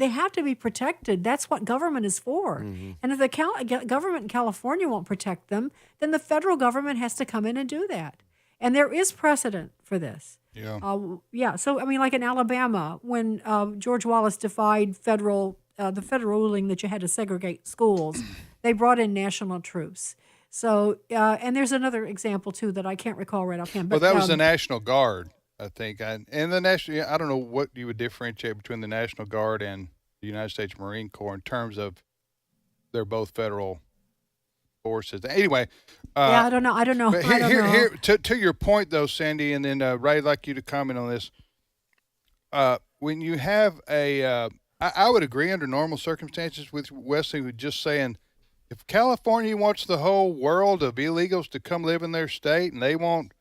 have to be protected. That's what government is for. Mm-hmm. And if the government in California won't protect them, then the federal government has to come in and do that. And there is precedent for this. Yeah. So, I mean, like in Alabama, when George Wallace defied the federal ruling that you had to segregate schools, they brought in national troops. So, and there's another example, too, that I can't recall right offhand. But, that was the National Guard, I think. And the National, I don't know what you would differentiate between the National Guard and the United States Marine Corps in terms of they're both federal forces. Anyway. I don't know. But here, to your point, though, Sandy, and then Ray, I'd like you to comment on this. When you have I would agree under normal circumstances with Wesley with just saying, if California wants the whole world of illegals to come live in their state and they won't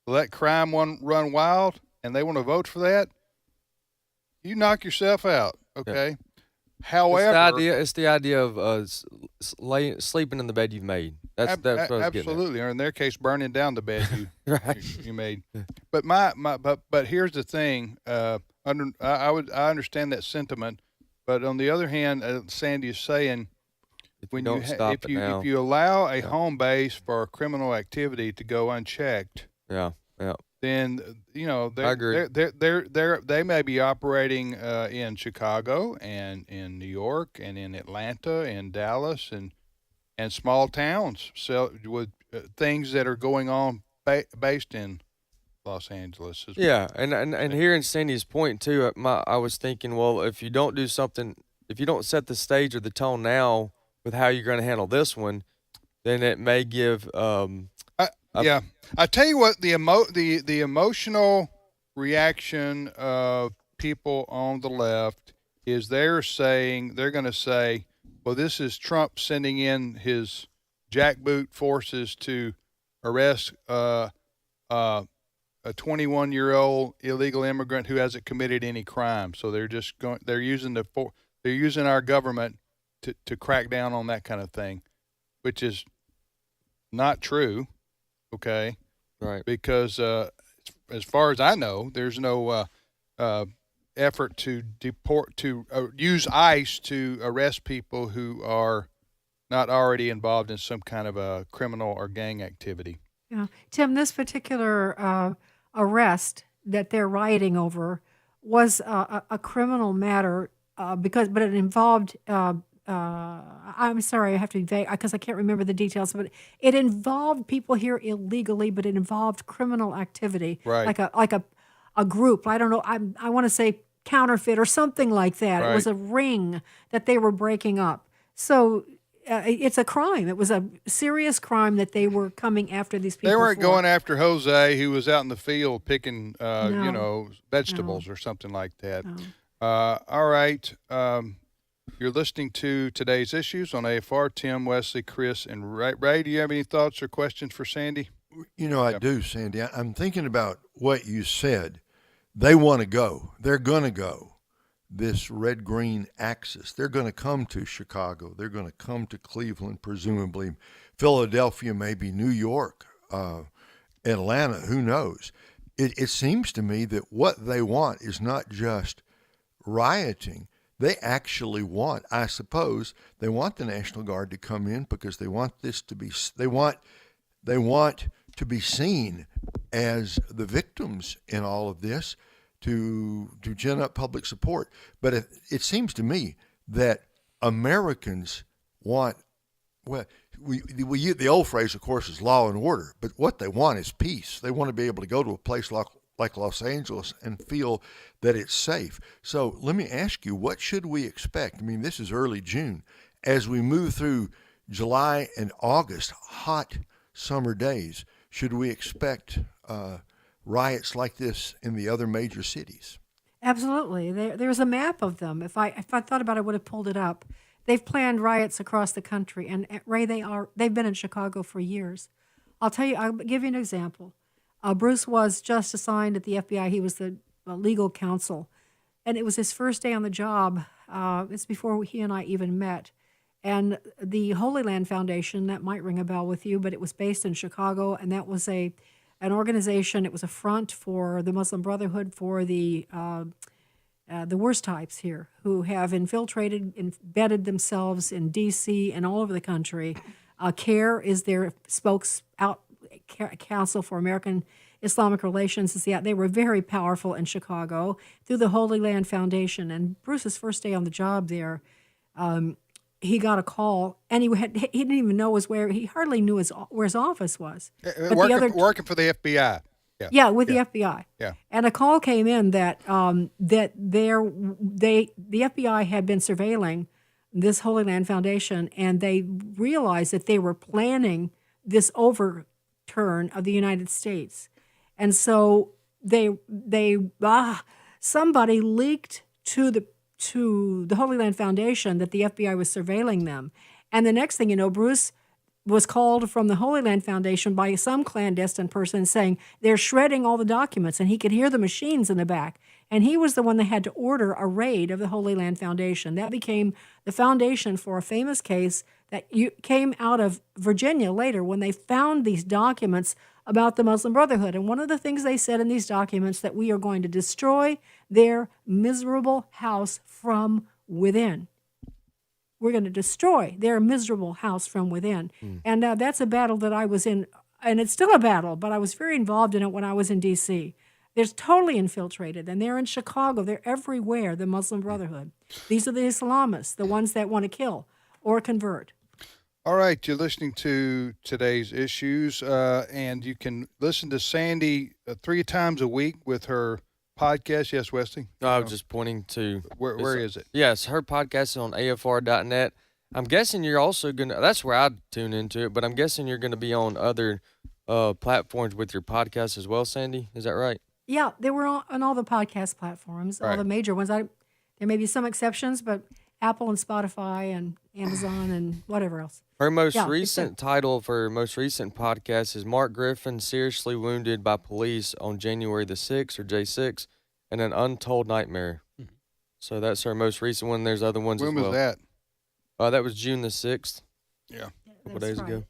let crime run wild and they want to vote for that, you knock yourself out, okay? Yeah. However, it's the idea of sleeping in the bed you've made. That's what I was absolutely, or in their case, burning down the bed you made. But but here's the thing. I understand that sentiment, but on the other hand, Sandy is saying, if you allow a home base for criminal activity to go unchecked, then I agree. They may be operating in Chicago and in New York and in Atlanta and Dallas and small towns with things that are going on based in Los Angeles. Yeah, and hearing Sandy's point too, I was thinking, well, if you don't do something, if you don't set the stage or the tone now with how you're going to handle this one, then it may give. I tell you what, the emotional reaction of people on the left is they're going to say, well, this is Trump sending in his jackboot forces to arrest a 21-year-old illegal immigrant who hasn't committed any crime. So they're using our government to crack down on that kind of thing, which is not true. Okay. Right. Because as far as I know, there's no effort to use ICE to arrest people who are not already involved in some kind of a criminal or gang activity. Yeah. Tim, this particular arrest that they're rioting over was a criminal matter but it involved. I'm sorry, I have to be vague because I can't remember the details, but it involved people here illegally, but it involved criminal activity, Right. like a group. I don't know. I want to say counterfeit or something like that. It was Right. a ring that they were breaking up. So it's a crime. It was a serious crime that they were coming after these people. They weren't for. going after Jose, who was out in the field picking, No. vegetables or something like that. No. All right. You're listening to Today's Issues on AFR. Tim, Wesley, Chris, and Ray. Ray, do you have any thoughts or questions for Sandy? I do, Sandy. I'm thinking about what you said. They want to go. They're going to go. This red-green axis. They're going to come to Chicago. They're going to come to Cleveland, presumably Philadelphia, maybe New York, Atlanta, who knows? It seems to me that what they want is not just rioting. They actually want, I suppose, they want the National Guard to come in because they want this to be, they want to be seen as the victims in all of this, to gin up public support. But it seems to me that Americans want, the old phrase, of course, is law and order, but what they want is peace. They want to be able to go to a place like Los Angeles and feel that it's safe. So let me ask you, what should we expect? I mean, this is early June. As we move through July and August, hot summer days, should we expect riots like this in the other major cities? Absolutely. There's a map of them. If I thought about it, I would have pulled it up. They've planned riots across the country, and Ray, they've been in Chicago for years. I'll give you an example. Bruce was just assigned at the FBI. He was the legal counsel, and it was his first day on the job. It's before he and I even met. And the Holy Land Foundation, that might ring a bell with you, but it was based in Chicago, and that was an organization. It was a front for the Muslim Brotherhood, for the worst types here, who have embedded themselves in D.C. and all over the country. CARE is their Council for American Islamic Relations. They were very powerful in Chicago through the Holy Land Foundation. And Bruce's first day on the job there, he got a call, and he didn't even know where. He hardly knew where his office was. Working for the FBI. Yeah, with the FBI. Yeah. And a call came in that the FBI had been surveilling this Holy Land Foundation, and they realized that they were planning this overturn of the United States. And so somebody leaked to the Holy Land Foundation that the FBI was surveilling them. And the next thing you know, Bruce was called from the Holy Land Foundation by some clandestine person saying they're shredding all the documents, and he could hear the machines in the back. And he was the one that had to order a raid of the Holy Land Foundation. That became the foundation for a famous case that came out of Virginia later when they found these documents about the Muslim Brotherhood. And one of the things they said in these documents, that we are going to destroy their miserable house from within. We're going to destroy their miserable house from within. And that's a battle that I was in, and it's still a battle, but I was very involved in it when I was in D.C. They're totally infiltrated, and they're in Chicago. They're everywhere, the Muslim Brotherhood. These are the Islamists, the ones that want to kill or convert. All right, you're listening to Today's Issues, and you can listen to Sandy 3 times a week with her podcast. Yes, Wesley? I was just pointing to... Where is it? Yes, her podcast is on AFR.net. I'm guessing you're also going to... That's where I tune into it, but I'm guessing you're going to be on other platforms with your podcast as well, Sandy. Is that right? Yeah, they were on all the podcast platforms, all the major ones. There may be some exceptions, but Apple and Spotify and Amazon and whatever else. Her most recent title for her most recent podcast is Mark Griffin Seriously Wounded by Police on January the 6th, or J6, in an Untold Nightmare. So that's her most recent one. There's other ones as well. When was that? That was June the 6th. Yeah. A couple days ago.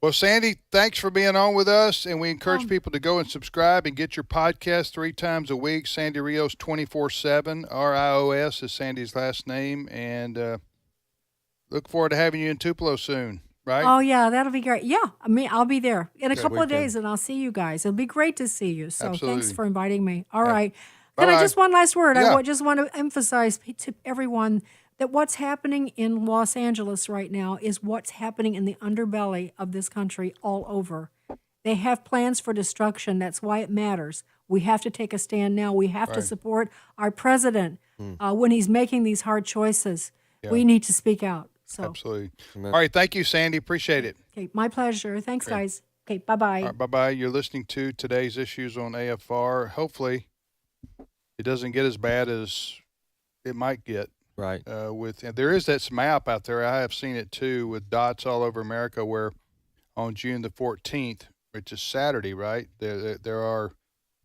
Well, Sandy, thanks for being on with us, and we encourage people to go and subscribe and get your podcast 3 times a week. Sandy Rios 24/7. Rios is Sandy's last name, and look forward to having you in Tupelo soon. Right? Oh yeah, that'll be great. Yeah, I mean, I'll be there in a couple of days, and I'll see you guys. It'll be great to see you. So thanks for inviting me. All right. Can I just one last word? Yeah. I just want to emphasize to everyone that what's happening in Los Angeles right now is what's happening in the underbelly of this country all over. They have plans for destruction. That's why it matters. We have to take a stand now. We have to support our president when he's making these hard choices. Yeah. We need to speak out. So. Absolutely. Amen. All right. Thank you, Sandy. Appreciate it. Okay. My pleasure. Thanks, guys. Okay. Bye-bye. All right, bye-bye. You're listening to today's issues on AFR. Hopefully it doesn't get as bad as it might get. Right. There is that map out there. I have seen it too, with dots all over America, where on June the 14th, which is Saturday, right, there are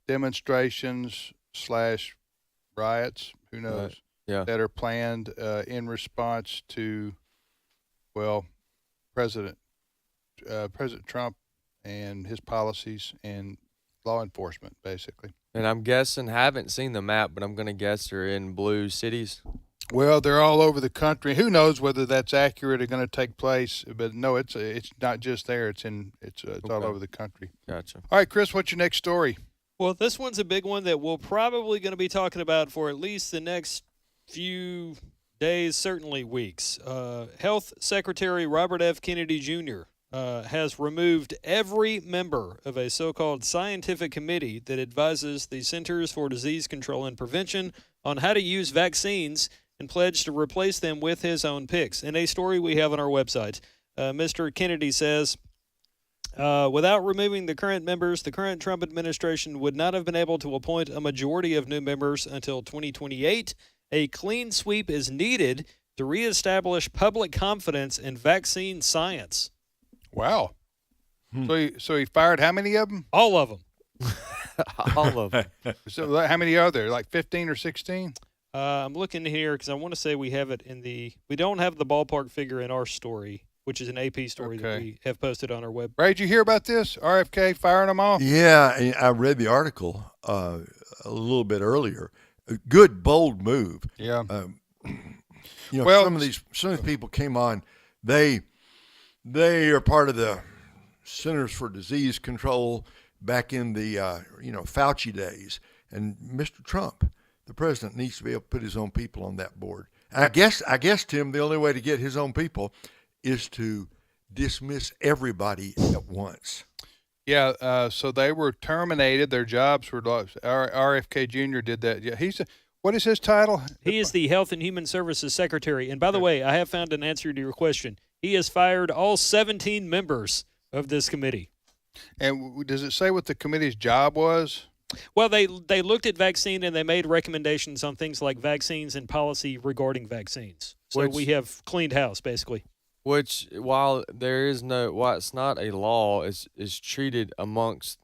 demonstrations / riots, who knows, that are planned in response to, well, President Trump and his policies and law enforcement, basically. And I'm guessing, haven't seen the map, but I'm going to guess they're in blue cities. Well, they're all over the country. Who knows whether that's accurate or going to take place? But no, it's not just there. It's all over the country. Gotcha. All right, Chris, what's your next story? Well, this one's a big one that we're probably going to be talking about for at least the next few days, certainly weeks. Health Secretary Robert F. Kennedy Jr. Has removed every member of a so-called scientific committee that advises the Centers for Disease Control and Prevention on how to use vaccines, and pledged to replace them with his own picks. In a story we have on our website, Mr. Kennedy says, without removing the current members, the current Trump administration would not have been able to appoint a majority of new members until 2028. A clean sweep is needed to reestablish public confidence in vaccine science. Wow. So he fired how many of them? All of them. All of them. So how many are there? Like 15 or 16? I'm looking here because I want to say we have it we don't have the ballpark figure in our story, which is an AP story that we have posted on our web. Ray, did you hear about this? RFK firing them off? Yeah, I read the article a little bit earlier. A good, bold move. Yeah. Some of these people came on. They are part of the Centers for Disease Control back in the Fauci days, and Mr. Trump, the president, needs to be able to put his own people on that board. I guess, Tim, the only way to get his own people is to dismiss everybody at once. Yeah, so they were terminated. Their jobs were lost. RFK Jr. did that. Yeah, what is his title? He is the Health and Human Services Secretary. And by the way, I have found an answer to your question. He has fired all 17 members of this committee. And does it say what the committee's job was? Well, they looked at vaccine and they made recommendations on things like vaccines and policy regarding vaccines. So we have cleaned house, basically. Which, while it's not a law, is treated amongst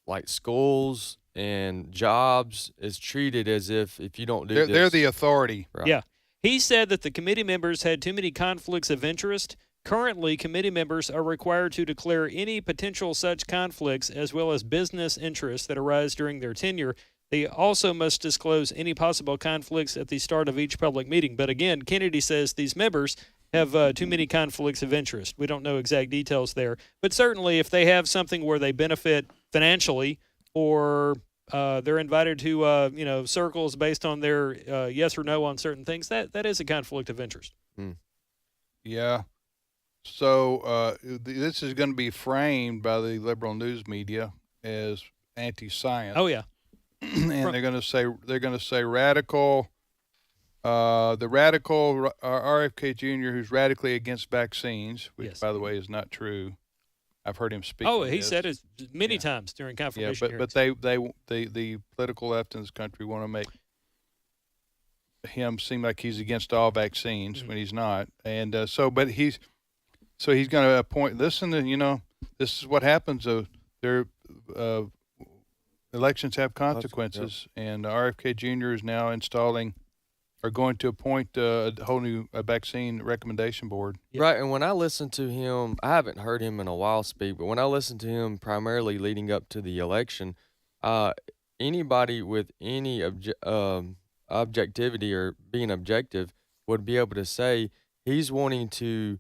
like schools and jobs, is treated as if you don't do this. They're the authority. Right. Yeah. He said that the committee members had too many conflicts of interest. Currently, committee members are required to declare any potential such conflicts as well as business interests that arise during their tenure. They also must disclose any possible conflicts at the start of each public meeting. But again, Kennedy says these members have too many conflicts of interest. We don't know exact details there. But certainly if they have something where they benefit financially or they're invited to circles based on their yes or no on certain things, that is a conflict of interest. Yeah. So this is going to be framed by the liberal news media as anti-science. Oh yeah, and they're going to say radical. The radical RFK Jr., who's radically against vaccines, which by the way is not true. I've heard him speak. Oh, he said it many times during confirmation hearings. But the political left in this country want to make him seem like he's against all vaccines when he's not, and he's going to appoint. Listen, this is what happens. Their elections have consequences, and RFK Jr. is now installing are going to appoint a whole new vaccine recommendation board. Right, and when I listen to him, I haven't heard him in a while speak, but when I listen to him primarily leading up to the election, anybody with any objectivity or being objective would be able to say he's wanting to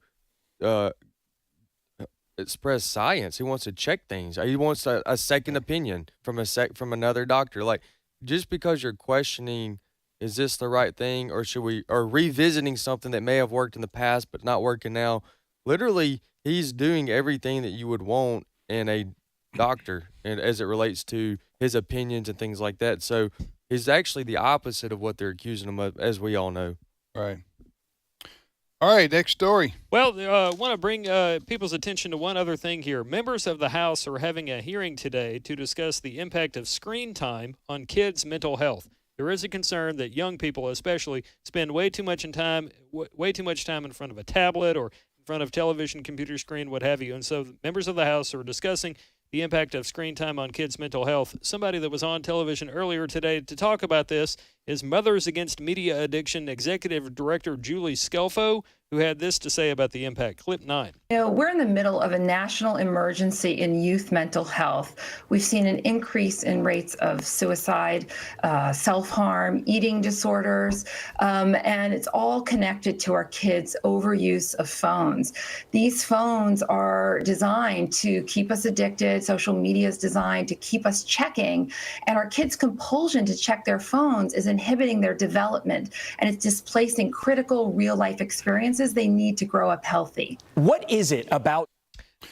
express science. He wants to check things. He wants a second opinion from from another doctor. Like, just because you're questioning, is this the right thing, or or revisiting something that may have worked in the past but not working now? Literally, he's doing everything that you would want in a doctor, and as it relates to his opinions and things like that. So he's actually the opposite of what they're accusing him of, as we all know. Right. All right, next story. Well, I want to bring people's attention to one other thing here. Members of the House are having a hearing today to discuss the impact of screen time on kids' mental health. There is a concern that young people, especially, spend way too much time in front of a tablet or in front of television, computer screen, what have you. And so members of the House are discussing the impact of screen time on kids' mental health. Somebody that was on television earlier today to talk about this is Mothers Against Media Addiction Executive Director Julie Scelfo, who had this to say about the impact. Clip 9. We're in the middle of a national emergency in youth mental health. We've seen an increase in rates of suicide, self-harm, eating disorders, and it's all connected to our kids' overuse of phones. These phones are designed to keep us addicted. Social media is designed to keep us checking, and our kids' compulsion to check their phones is inhibiting their development, and it's displacing critical real-life experiences they need to grow up healthy. What is it about?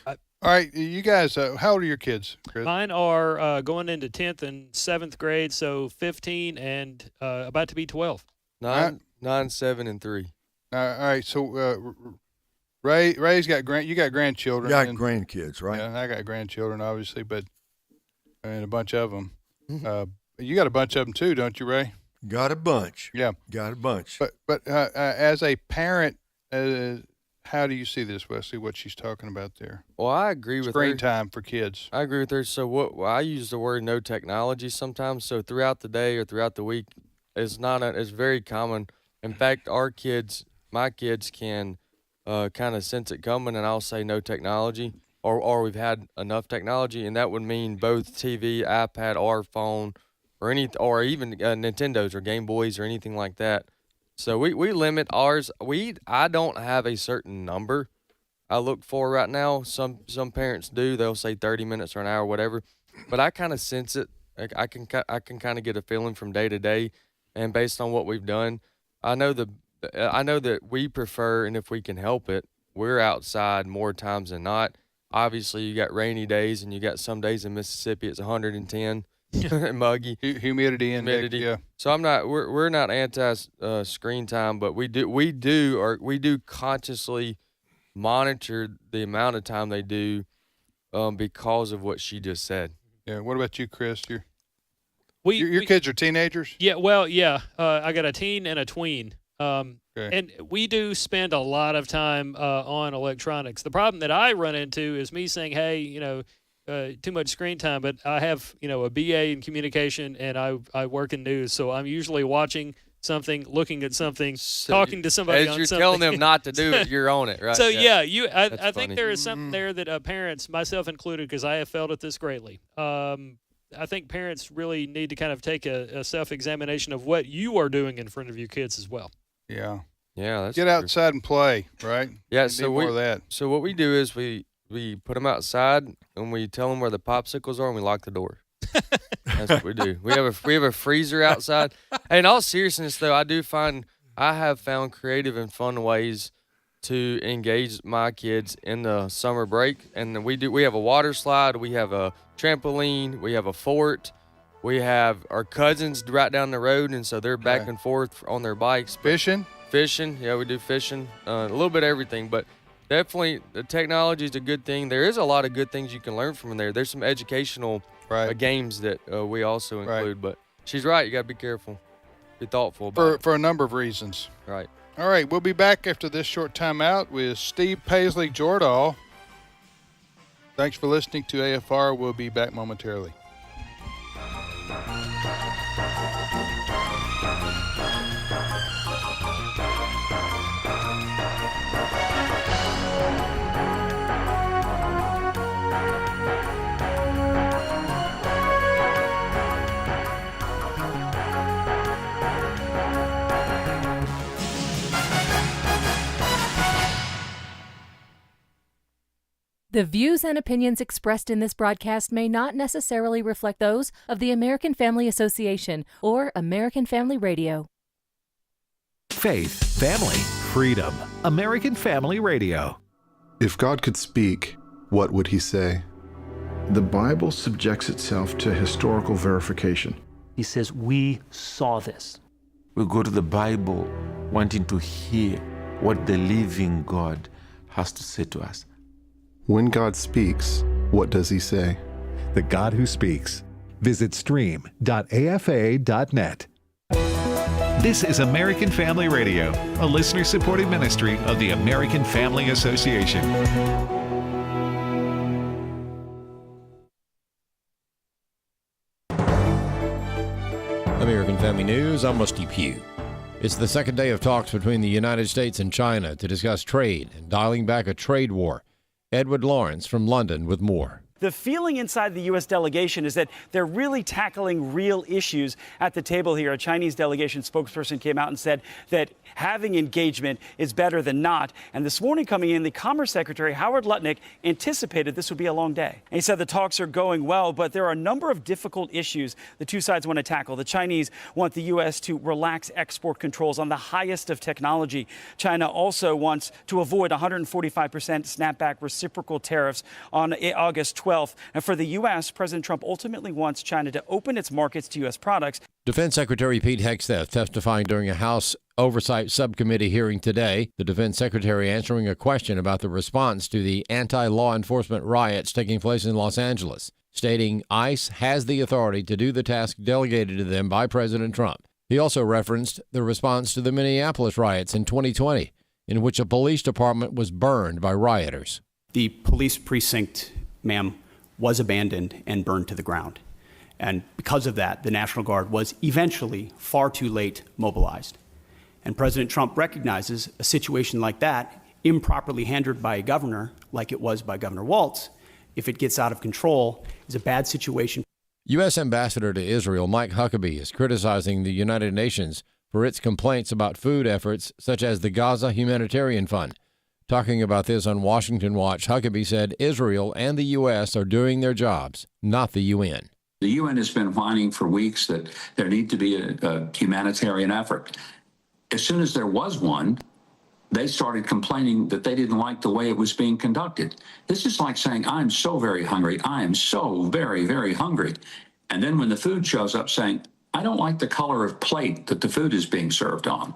All right, you guys, how old are your kids, Chris? Mine are going into 10th and 7th grade, so 15 and about to be 12. 9, 7, and 3. All right, so Ray's got you got grandchildren. You got grandkids, right? Yeah, I got grandchildren, obviously, and a bunch of them. You got a bunch of them too, don't you, Ray? Got a bunch. Yeah, got a bunch. But as a parent, how do you see this, Wesley? What she's talking about there? Well, I agree with screen time for kids. I agree with her. So I use the word no technology sometimes. So throughout the day or throughout the week, it's very common. In fact, my kids can kind of sense it coming, and I'll say no technology, or we've had enough technology, and that would mean both TV, iPad, or phone, or even Nintendos or Game Boys or anything like that. So we limit ours. I don't have a certain number I look for right now. Some parents do. They'll say 30 minutes or an hour, whatever. But I kind of sense it. I can kind of get a feeling from day to day, and based on what we've done, I know that we prefer, and if we can help it, we're outside more times than not. Obviously, you got rainy days, and you got some days in Mississippi it's 110. Muggy, humidity index, yeah. So we're not anti screen time, but we do consciously monitor the amount of time they do, because of what she just said. Yeah. What about you, Chris? Your kids are teenagers? Yeah. Well, yeah. I got a teen and a tween. Okay. And we do spend a lot of time on electronics. The problem that I run into is me saying, hey, too much screen time, but I have, a BA in communication, and I work in news, so I'm usually watching something, looking at something, talking to somebody as on you're something. telling them not to do it, you're on it, right? So I think there is something there that parents, myself included, because I have felt it this greatly. I think parents really need to kind of take a self-examination of what you are doing in front of your kids as well. Yeah. Yeah. That's Get outside and play, right? Yeah. More of that. So what we do is we put them outside, and we tell them where the popsicles are, and we lock the door. That's what we do. We have a freezer outside. Hey, in all seriousness, though, I have found creative and fun ways to engage my kids in the summer break. And we have a water slide, we have a trampoline, we have a fort, we have our cousins right down the road, and so they're back and forth on their bikes. Fishing, yeah, we do fishing, a little bit of everything, but definitely, the technology is a good thing. There is a lot of good things you can learn from there. There's some educational games that we also include. But she's right. You got to be careful. Be thoughtful about it. For a number of reasons. Right. All right. We'll be back after this short time out with Steve Paisley Jordahl. Thanks for listening to AFR. We'll be back momentarily. The views and opinions expressed in this broadcast may not necessarily reflect those of the American Family Association or American Family Radio. Faith, family, freedom. American Family Radio. If God could speak, what would he say? The Bible subjects itself to historical verification. He says, we saw this. We go to the Bible wanting to hear what the living God has to say to us. When God speaks, what does he say? The God who speaks. Visit stream.afa.net. This is American Family Radio, a listener-supported ministry of the American Family Association. American Family News, I'm Rusty Pugh. It's the second day of talks between the United States and China to discuss trade and dialing back a trade war. Edward Lawrence from London with more. The feeling inside the U.S. delegation is that they're really tackling real issues at the table here. A Chinese delegation spokesperson came out and said that having engagement is better than not. And this morning coming in, the Commerce Secretary, Howard Lutnick, anticipated this would be a long day. And he said the talks are going well, but there are a number of difficult issues the two sides want to tackle. The Chinese want the U.S. to relax export controls on the highest of technology. China also wants to avoid 145% snapback reciprocal tariffs on August 12th. And for the U.S., President Trump ultimately wants China to open its markets to U.S. products. Defense Secretary Pete Hegseth testifying during a House Oversight Subcommittee hearing today. The Defense Secretary answering a question about the response to the anti-law enforcement riots taking place in Los Angeles, stating ICE has the authority to do the task delegated to them by President Trump. He also referenced the response to the Minneapolis riots in 2020, in which a police department was burned by rioters. The police precinct, ma'am, was abandoned and burned to the ground. And because of that, the National Guard was eventually far too late mobilized. And President Trump recognizes a situation like that, improperly handled by a governor, like it was by Governor Walz, if it gets out of control, is a bad situation. U.S. Ambassador to Israel Mike Huckabee is criticizing the United Nations for its complaints about food efforts such as the Gaza Humanitarian Fund. Talking about this on Washington Watch, Huckabee said Israel and the U.S. are doing their jobs, not the UN. The UN has been whining for weeks that there need to be a humanitarian effort. As soon as there was one, they started complaining that they didn't like the way it was being conducted. This is like saying, I'm so very hungry. I am so very, very hungry. And then when the food shows up saying, I don't like the color of plate that the food is being served on.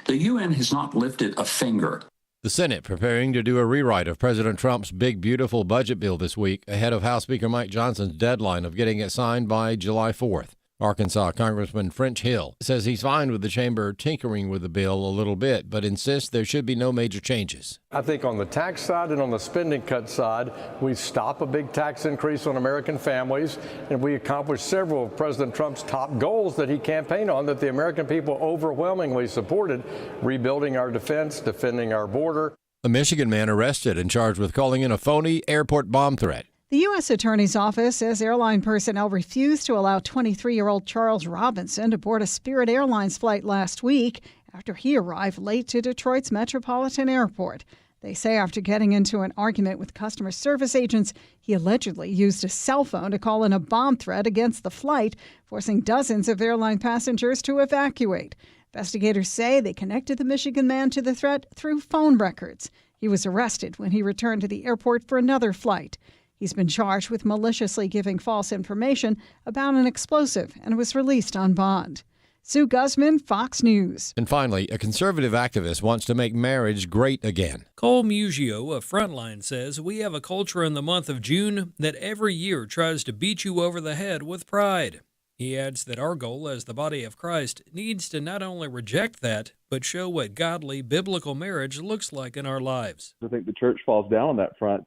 The UN has not lifted a finger. The Senate preparing to do a rewrite of President Trump's big, beautiful budget bill this week ahead of House Speaker Mike Johnson's deadline of getting it signed by July 4th. Arkansas Congressman French Hill says he's fine with the chamber tinkering with the bill a little bit, but insists there should be no major changes. I think on the tax side and on the spending cut side, we stop a big tax increase on American families, and we accomplish several of President Trump's top goals that he campaigned on that the American people overwhelmingly supported: rebuilding our defense, defending our border. A Michigan man arrested and charged with calling in a phony airport bomb threat. The U.S. Attorney's Office says airline personnel refused to allow 23-year-old Charles Robinson to board a Spirit Airlines flight last week after he arrived late to Detroit's Metropolitan Airport. They say after getting into an argument with customer service agents, he allegedly used a cell phone to call in a bomb threat against the flight, forcing dozens of airline passengers to evacuate. Investigators say they connected the Michigan man to the threat through phone records. He was arrested when he returned to the airport for another flight. He's been charged with maliciously giving false information about an explosive and was released on bond. Sue Guzman, Fox News. And finally, a conservative activist wants to make marriage great again. Cole Mugio of Frontline says, we have a culture in the month of June that every year tries to beat you over the head with pride. He adds that our goal as the body of Christ needs to not only reject that, but show what godly, biblical marriage looks like in our lives. I think the church falls down on that front.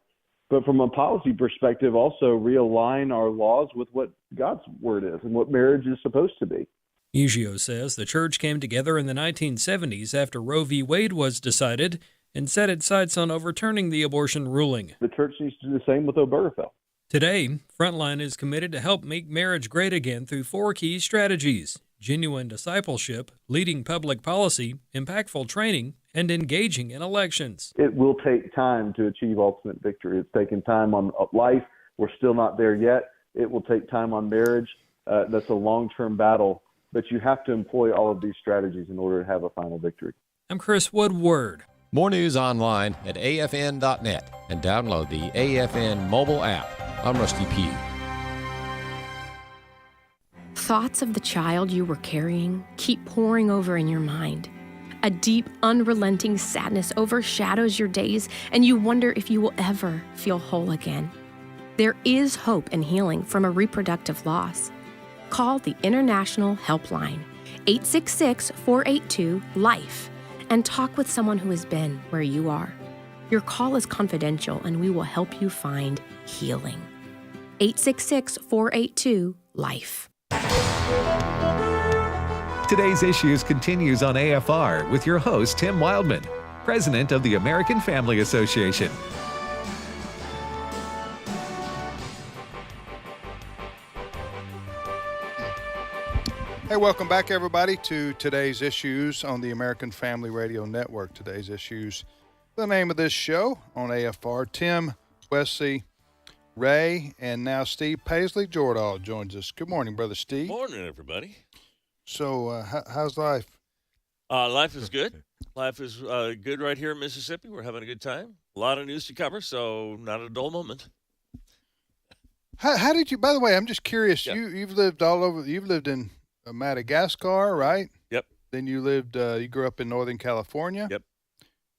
But from a policy perspective, also realign our laws with what God's word is and what marriage is supposed to be. Mugio says the church came together in the 1970s after Roe v. Wade was decided and set its sights on overturning the abortion ruling. The church needs to do the same with Obergefell. Today, Frontline is committed to help make marriage great again through 4 key strategies: genuine discipleship, leading public policy, impactful training, and engaging in elections. It will take time to achieve ultimate victory. It's taken time on life. We're still not there yet. It will take time on marriage. That's a long-term battle, but you have to employ all of these strategies in order to have a final victory. I'm Chris Woodward. More news online at afn.net and download the AFN mobile app. I'm Rusty Pugh. Thoughts of the child you were carrying keep pouring over in your mind. A deep, unrelenting sadness overshadows your days, and you wonder if you will ever feel whole again. There is hope and healing from a reproductive loss. Call the International Helpline, 866-482-LIFE, and talk with someone who has been where you are. Your call is confidential, and we will help you find healing. 866-482-LIFE. Today's Issues continues on AFR with your host, Tim Wildman, president of the American Family Association. Hey, welcome back, everybody, to Today's Issues on the American Family Radio Network. Today's Issues, the name of this show on AFR. Tim, Wesley, Ray, and now Steve Paisley Jordahl joins us. Good morning, Brother Steve. Morning, everybody. So, how's life? Life is good. Life is good right here in Mississippi. We're having a good time. A lot of news to cover, so not a dull moment. How did you? By the way, I'm just curious. Yeah. You've lived all over. You've lived in Madagascar, right? Yep. Then you lived. You grew up in Northern California. Yep.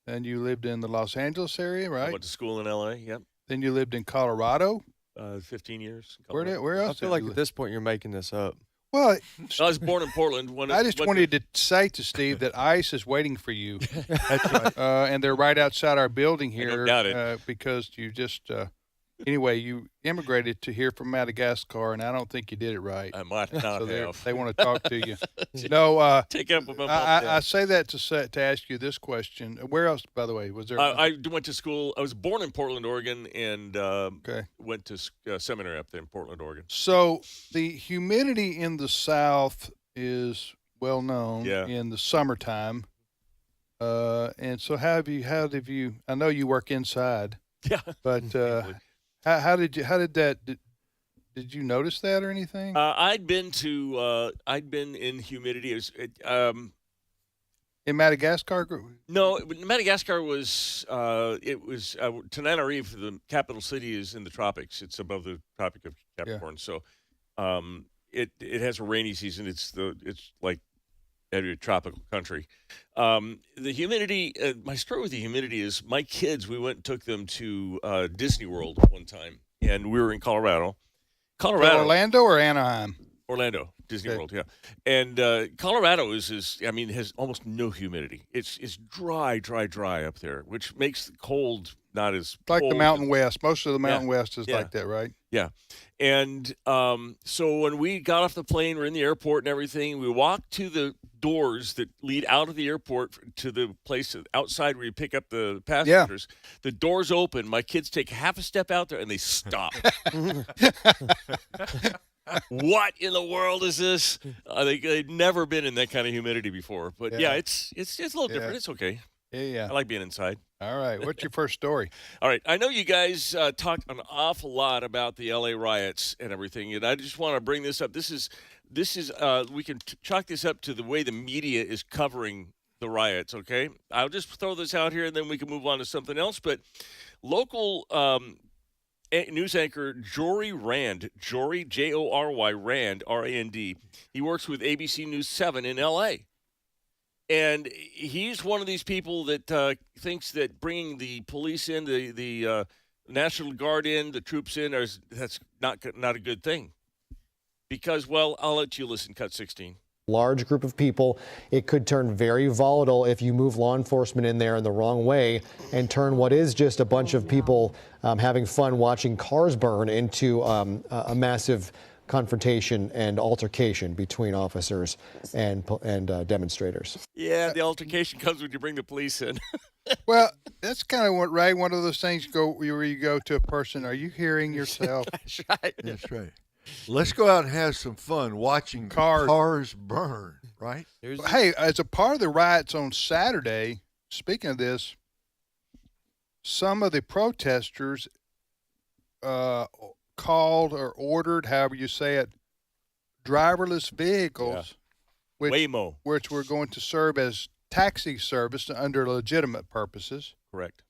And you lived in the Los Angeles area, right? I went to school in L.A. Yep. Then you lived in Colorado. 15 years. Where else? I feel like at this point you're making this up. Well, I was born in Portland. I just wanted to say to Steve that ICE is waiting for you. That's right. And they're right outside our building here. I don't doubt it. Because you just, anyway, you immigrated to here from Madagascar, and I don't think you did it right. I might not have. They want to talk to you. No, take up with my I say that to ask you this question. Where else, by the way, was there? I went to school. I was born in Portland, Oregon, and went to seminary up there in Portland, Oregon. So the humidity in the South is well known in the summertime. And so how have you? I know you work inside. Yeah. But how did that? Did you notice that or anything? I'd been in humidity. It was in Madagascar. No, Madagascar was Tananarive, the capital city, is in the tropics. It's above the Tropic of Capricorn. Yeah. So it has a rainy season. It's like every tropical country. The humidity, my story with the humidity is my kids, we went and took them to Disney World one time, and we were in Colorado. Orlando or Anaheim? Orlando, Disney World, yeah. And Colorado has almost no humidity. It's dry up there, which makes the cold not as like cold. The Mountain West. Most of the Mountain West is like that, right? Yeah. And so when we got off the plane, we're in the airport and everything, we walked to the doors that lead out of the airport to the place outside where you pick up the passengers. Yeah. The doors open. My kids take half a step out there and they stop. What in the world is this? They'd never been in that kind of humidity before. But it's a little different. It's okay. Yeah. I like being inside. All right. What's your first story? All right. I know you guys talked an awful lot about the L.A. riots and everything, and I just want to bring this up. This is we can chalk this up to the way the media is covering the riots, okay? I'll just throw this out here, and then we can move on to something else. But local news anchor Jory Rand, Jory, Jory Rand, R-A-N-D, he works with ABC News 7 in L.A., and he's one of these people that thinks that bringing the police in, the National Guard in, the troops in, that's not a good thing. Because, well, I'll let you listen, cut 16. Large group of people. It could turn very volatile if you move law enforcement in there in the wrong way and turn what is just a bunch of people having fun watching cars burn into a massive confrontation and altercation between officers and demonstrators. Yeah, the altercation comes when you bring the police in. Well, that's kind of one of those things where you go to a person, are you hearing yourself? That's right. That's right. Let's go out and have some fun watching cars burn, right? Hey, as a part of the riots on Saturday, speaking of this, some of the protesters called or ordered, however you say it, driverless vehicles, Waymo, which were going to serve as taxi service under legitimate purposes. Correct.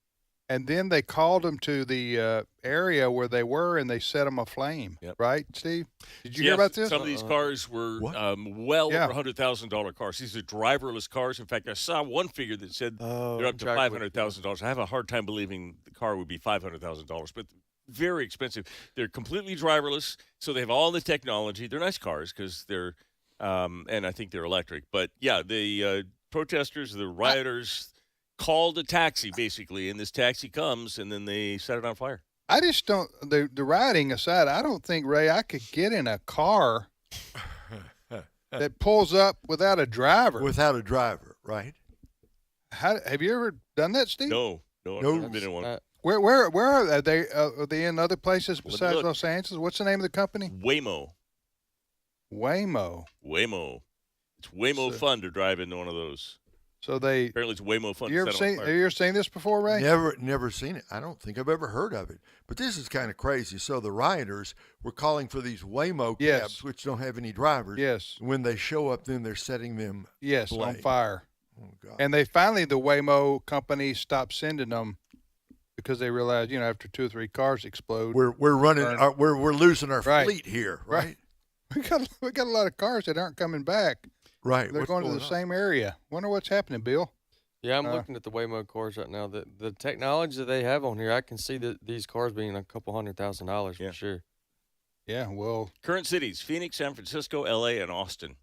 And then they called them to the area where they were, and they set them aflame. Yep. Right, Steve? Did you hear about this? Some of these cars were well over $100,000 cars. These are driverless cars. In fact, I saw one figure that said they're up to $500,000. I have a hard time believing the car would be $500,000, but very expensive. They're completely driverless, so they have all the technology. They're nice cars because they're, and I think they're electric. But yeah, the protesters, the rioters, called a taxi basically, and this taxi comes, and then they set it on fire. I just don't. The riding aside, I don't think, Ray, I could get in a car that pulls up without a driver. Without a driver, right? Have you ever done that, Steve? No, I've never been in one. Where are they? Are they in other places besides Los Angeles? What's the name of the company? Waymo. Waymo. It's way more fun to drive in one of those. So apparently it's way more fun. Have you ever seen this before, Ray? Never seen it. I don't think I've ever heard of it. But this is kind of crazy. So the rioters were calling for these Waymo cabs, which don't have any drivers. Yes. When they show up, then they're setting them on fire. Oh God. And the Waymo company stopped sending them because they realized, after 2 or 3 cars explode, we're running. We're losing our fleet here, right? We got a lot of cars that aren't coming back. Right. They're going to the same area. Wonder what's happening, Bill. Yeah, I'm looking at the Waymo cars right now. The technology that they have on here, I can see that these cars being a couple $100,000 for sure. Yeah, well. Current cities: Phoenix, San Francisco, L.A., and Austin.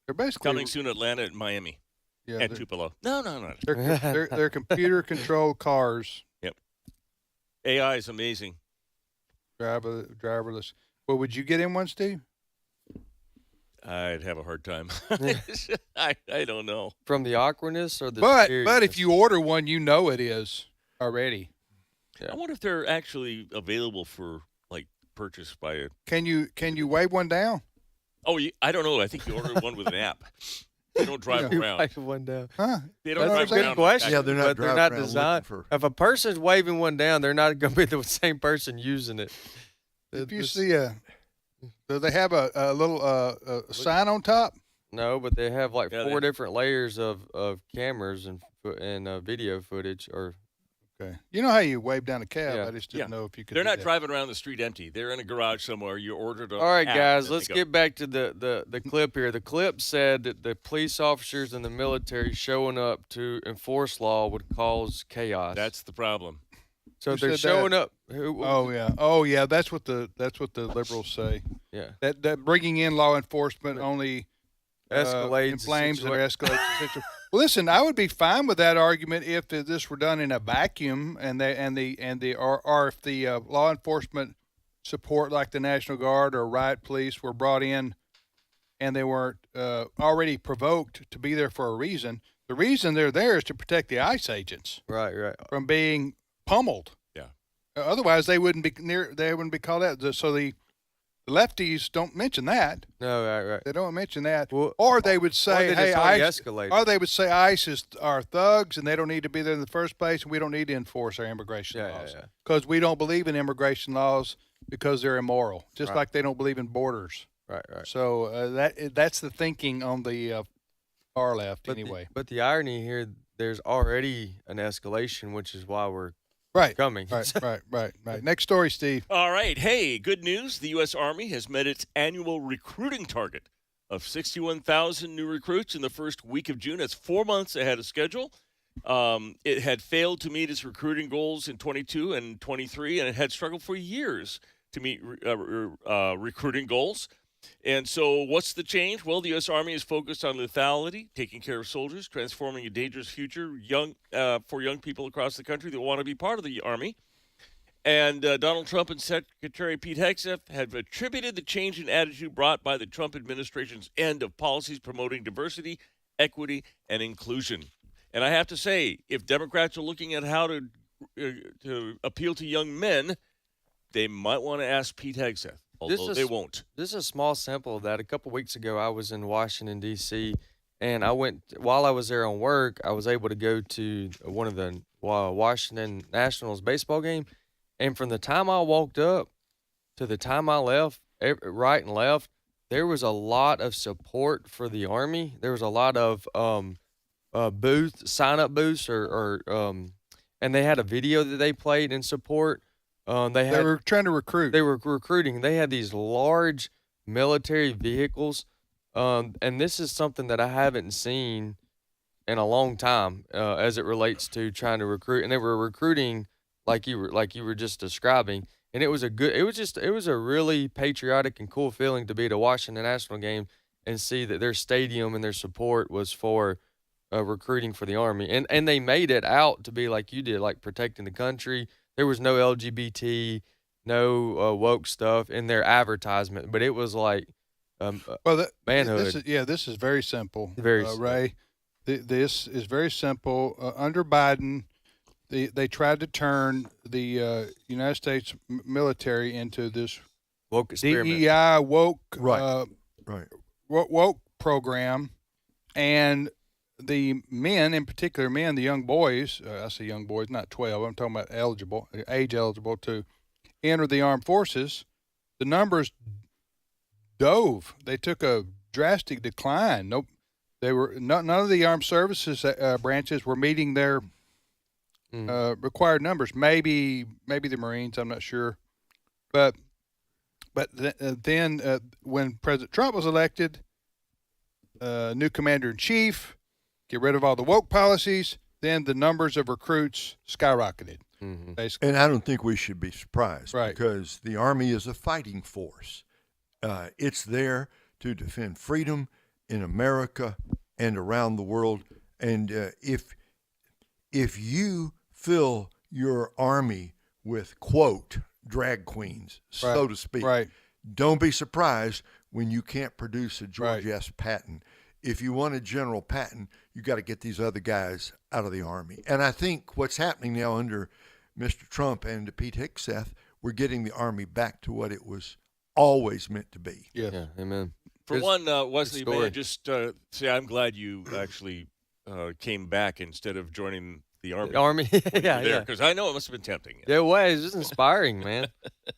They're basically coming soon. Atlanta and Miami. Yeah, and Tupelo. No. They're computer-controlled cars. Yep. AI is amazing. Driverless. Well, would you get in one, Steve? I'd have a hard time. I don't know. From the awkwardness or the But if you order one, it is already. Yeah. I wonder if they're actually available for purchase by a. Can you wave one down? Oh, I don't know. I think you order one with an app. They don't drive around. Wave one down. Huh? They don't drive That's a around. good question. Yeah, they're not driving they're not around designed. If a person's waving one down, they're not going to be the same person using it. If you see do they have a little sign on top? No, but they have 4 different layers of cameras and video footage. Okay. You know how you wave down a cab? Yeah. I just didn't know if you could. They're not driving around the street empty. They're in a garage somewhere. You ordered All right, guys, let's get back to the clip here. The clip said that the police officers and the military showing up to enforce law would cause chaos. That's the problem. So they're showing up. Oh yeah. That's what the liberals say. Yeah. That bringing in law enforcement only escalates, inflames or escalates the situation. Listen, I would be fine with that argument if this were done in a vacuum, or if the law enforcement support, like the National Guard or riot police, were brought in, and they weren't already provoked to be there for a reason. The reason they're there is to protect the ICE agents, right, from being pummeled. Yeah. Otherwise, they wouldn't be near. They wouldn't be called out. So the lefties don't mention that. No, right. They don't mention that. Or they would say, hey, ICE, escalated. Or they would say ICE are thugs and they don't need to be there in the first place, and we don't need to enforce our immigration laws. Because we don't believe in immigration laws because they're immoral, just like they don't believe in borders. Right. So that's the thinking on the far left anyway. But the irony here, there's already an escalation, which is why we're coming. Right. Next story, Steve. All right. Hey, good news. The U.S. Army has met its annual recruiting target of 61,000 new recruits in the first week of June. That's 4 months ahead of schedule. It had failed to meet its recruiting goals in 22 and 23, and it had struggled for years to meet recruiting goals. And so what's the change? Well, the U.S. Army is focused on lethality, taking care of soldiers, transforming a dangerous future for young people across the country that want to be part of the Army. And Donald Trump and Secretary Pete Hegseth have attributed the change in attitude brought by the Trump administration's end of policies promoting diversity, equity, and inclusion. And I have to say, if Democrats are looking at how to appeal to young men, they might want to ask Pete Hegseth. Although they won't. This is a small sample of that. A couple weeks ago, I was in Washington, D.C., And while I was there on work, I was able to go to one of the Washington Nationals baseball game. And from the time I walked up to the time I left, right and left, there was a lot of support for the Army. There was a lot of sign-up booths, and they had a video that they played in support. They were trying to recruit. They were recruiting. They had these large military vehicles, and this is something that I haven't seen in a long time as it relates to trying to recruit. And they were recruiting like you were just describing. And it was a really patriotic and cool feeling to be at a Washington National game and see that their stadium and their support was for recruiting for the Army. And they made it out to be like you did, like protecting the country. There was no LGBT, no woke stuff in their advertisement, but it was like manhood. This is very simple. Very Ray, this is very simple. Under Biden, they tried to turn the United States military into this woke experiment. DEI woke woke program, and the men, in particular the young boys, I say young boys, not 12, I'm talking about age eligible to enter the armed forces, the numbers dove. They took a drastic decline. None of the armed services branches were meeting their required numbers. Maybe the Marines, I'm not sure. But then when President Trump was elected, new commander-in-chief, get rid of all the woke policies, then the numbers of recruits skyrocketed. Mm-hmm. And I don't think we should be surprised, right? Because the Army is a fighting force. It's there to defend freedom in America and around the world. And if you fill your Army with, quote, drag queens, so to speak, don't be surprised when you can't produce a George S. Patton. If you want a General Patton, you got to get these other guys out of the Army. And I think what's happening now under Mr. Trump and Pete Hegseth, we're getting the Army back to what it was always meant to be. Yeah, amen. For one, Wesley, man, just say I'm glad you actually came back instead of joining the Army. Yeah. Because I know it must have been tempting. It was. It was inspiring, man.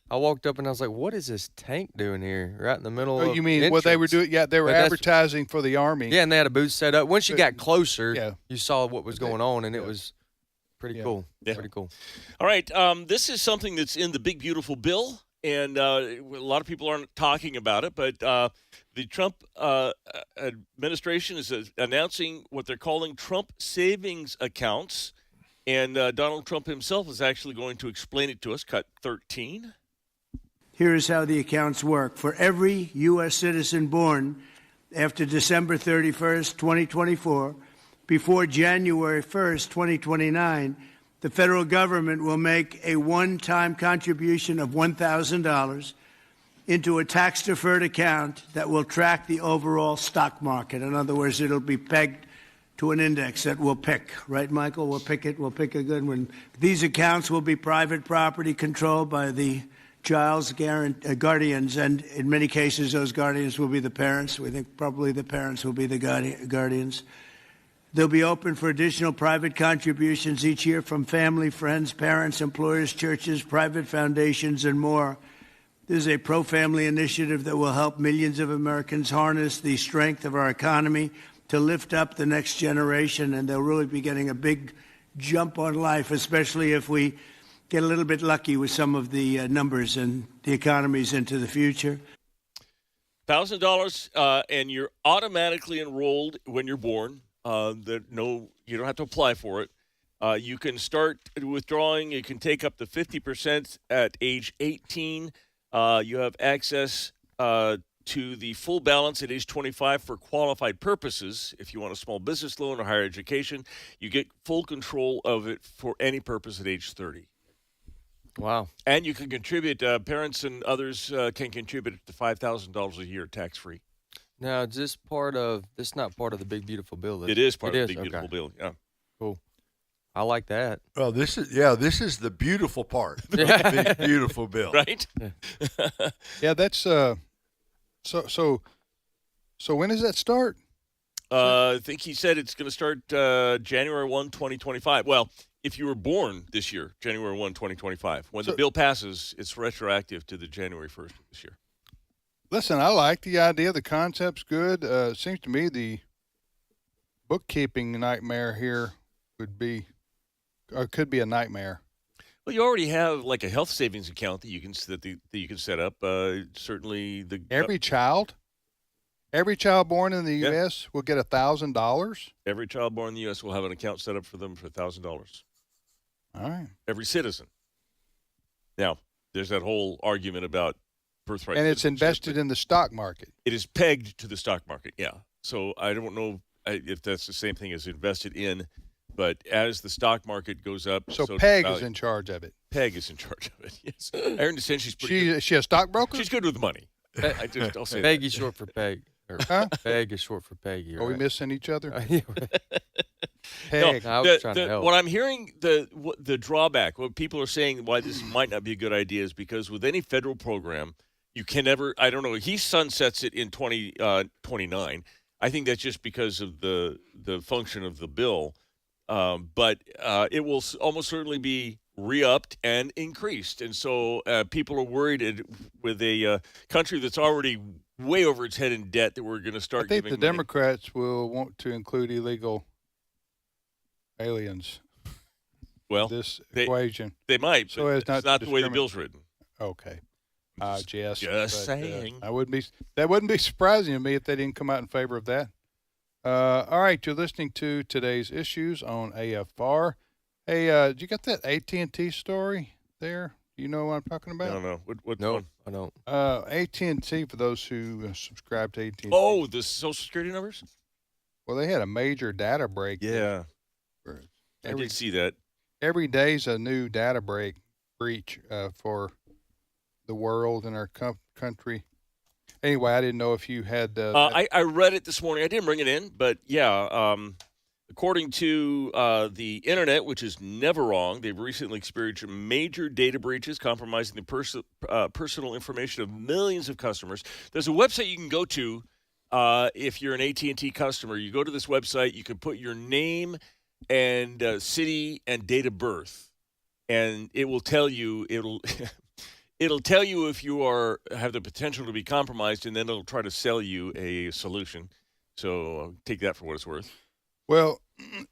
I walked up and I was like, what is this tank doing here right in the middle of you mean entrance? what they were doing? Yeah, they were advertising for the Army. Yeah, and they had a booth set up. Once you got closer, you saw what was going on, and it was pretty cool. Yeah. Pretty cool. All right. This is something that's in the big, beautiful bill, and a lot of people aren't talking about it, but the Trump administration is announcing what they're calling Trump savings accounts, and Donald Trump himself is actually going to explain it to us. Cut 13. Here's how the accounts work. For every U.S. citizen born after December 31st, 2024, before January 1st, 2029, the federal government will make a one-time contribution of $1,000 into a tax-deferred account that will track the overall stock market. In other words, it'll be pegged to an index that we'll pick. Right, Michael? We'll pick it. We'll pick a good one. These accounts will be private property controlled by the child's guardians, and in many cases, those guardians will be the parents. We think probably the parents will be the guardians. They'll be open for additional private contributions each year from family, friends, parents, employers, churches, private foundations, and more. This is a pro-family initiative that will help millions of Americans harness the strength of our economy to lift up the next generation, and they'll really be getting a big jump on life, especially if we get a little bit lucky with some of the numbers and the economies into the future. $1,000, and you're automatically enrolled when you're born. You don't have to apply for it. You can start withdrawing. You can take up to 50% at age 18. You have access to the full balance at age 25 for qualified purposes. If you want a small business loan or higher education, you get full control of it for any purpose at age 30. Wow. And you can contribute, parents and others can contribute to $5,000 a year tax-free. Now, is this not part of the big, beautiful bill? It is part of the big, beautiful bill, yeah. Cool. I like that. Well, this is the beautiful part of the big, beautiful bill. Right? Yeah, that's so when does that start? I think he said it's going to start January 1, 2025. Well, if you were born this year, January 1, 2025. When the bill passes, it's retroactive to the January 1st of this year. Listen, I like the idea. The concept's good. Seems to me the bookkeeping nightmare here would be, or could be a nightmare. Well, you already have like a health savings account that you can set up. Certainly, Every child born in the U.S. will get $1,000. Every child born in the U.S. will have an account set up for them for $1,000. All right. Every citizen. Now, there's that whole argument about birthright. And it's invested in the stock market. It is pegged to the stock market, yeah. So I don't know if that's the same thing as invested in, but as the stock market goes up. So Peg is in charge of it. Peg is in charge of it, yes. I understand she's pretty good. Is she a stockbroker? She's good with money. I'll say Peg that. is short for Peg. Huh? Peg is short for Peggy. Are we missing each other? Peg. No, I was trying to help. what I'm hearing, the drawback, what people are saying why this might not be a good idea is because with any federal program, you can never, I don't know, he sunsets it in 2029. I think that's just because of the function of the bill. But it will almost certainly be re-upped and increased. And so people are worried with a country that's already way over its head in debt that we're going to start giving I think the Democrats will want to include illegal aliens. Well, this equation. They might, so but it's not the way the bill's written. Okay. Just saying. That wouldn't be surprising to me if they didn't come out in favor of that. All right, you're listening to today's issues on AFR. Hey, did you get that AT&T story there? You know what I'm talking about? I don't know. What no, one? I don't. AT&T, for those who subscribe to AT&T. Oh, the Social Security numbers? Well, they had a major data break. Yeah. I did see that. Every day's a new data breach for the world and our country. Anyway, I didn't know if you had. I read it this morning. I didn't bring it in, but yeah. According to the internet, which is never wrong, they've recently experienced major data breaches compromising the personal information of millions of customers. There's a website you can go to if you're an AT&T customer. You go to this website. You can put your name and city and date of birth, and it will tell you. It'll tell you if you have the potential to be compromised, and then it'll try to sell you a solution. So take that for what it's worth. Well,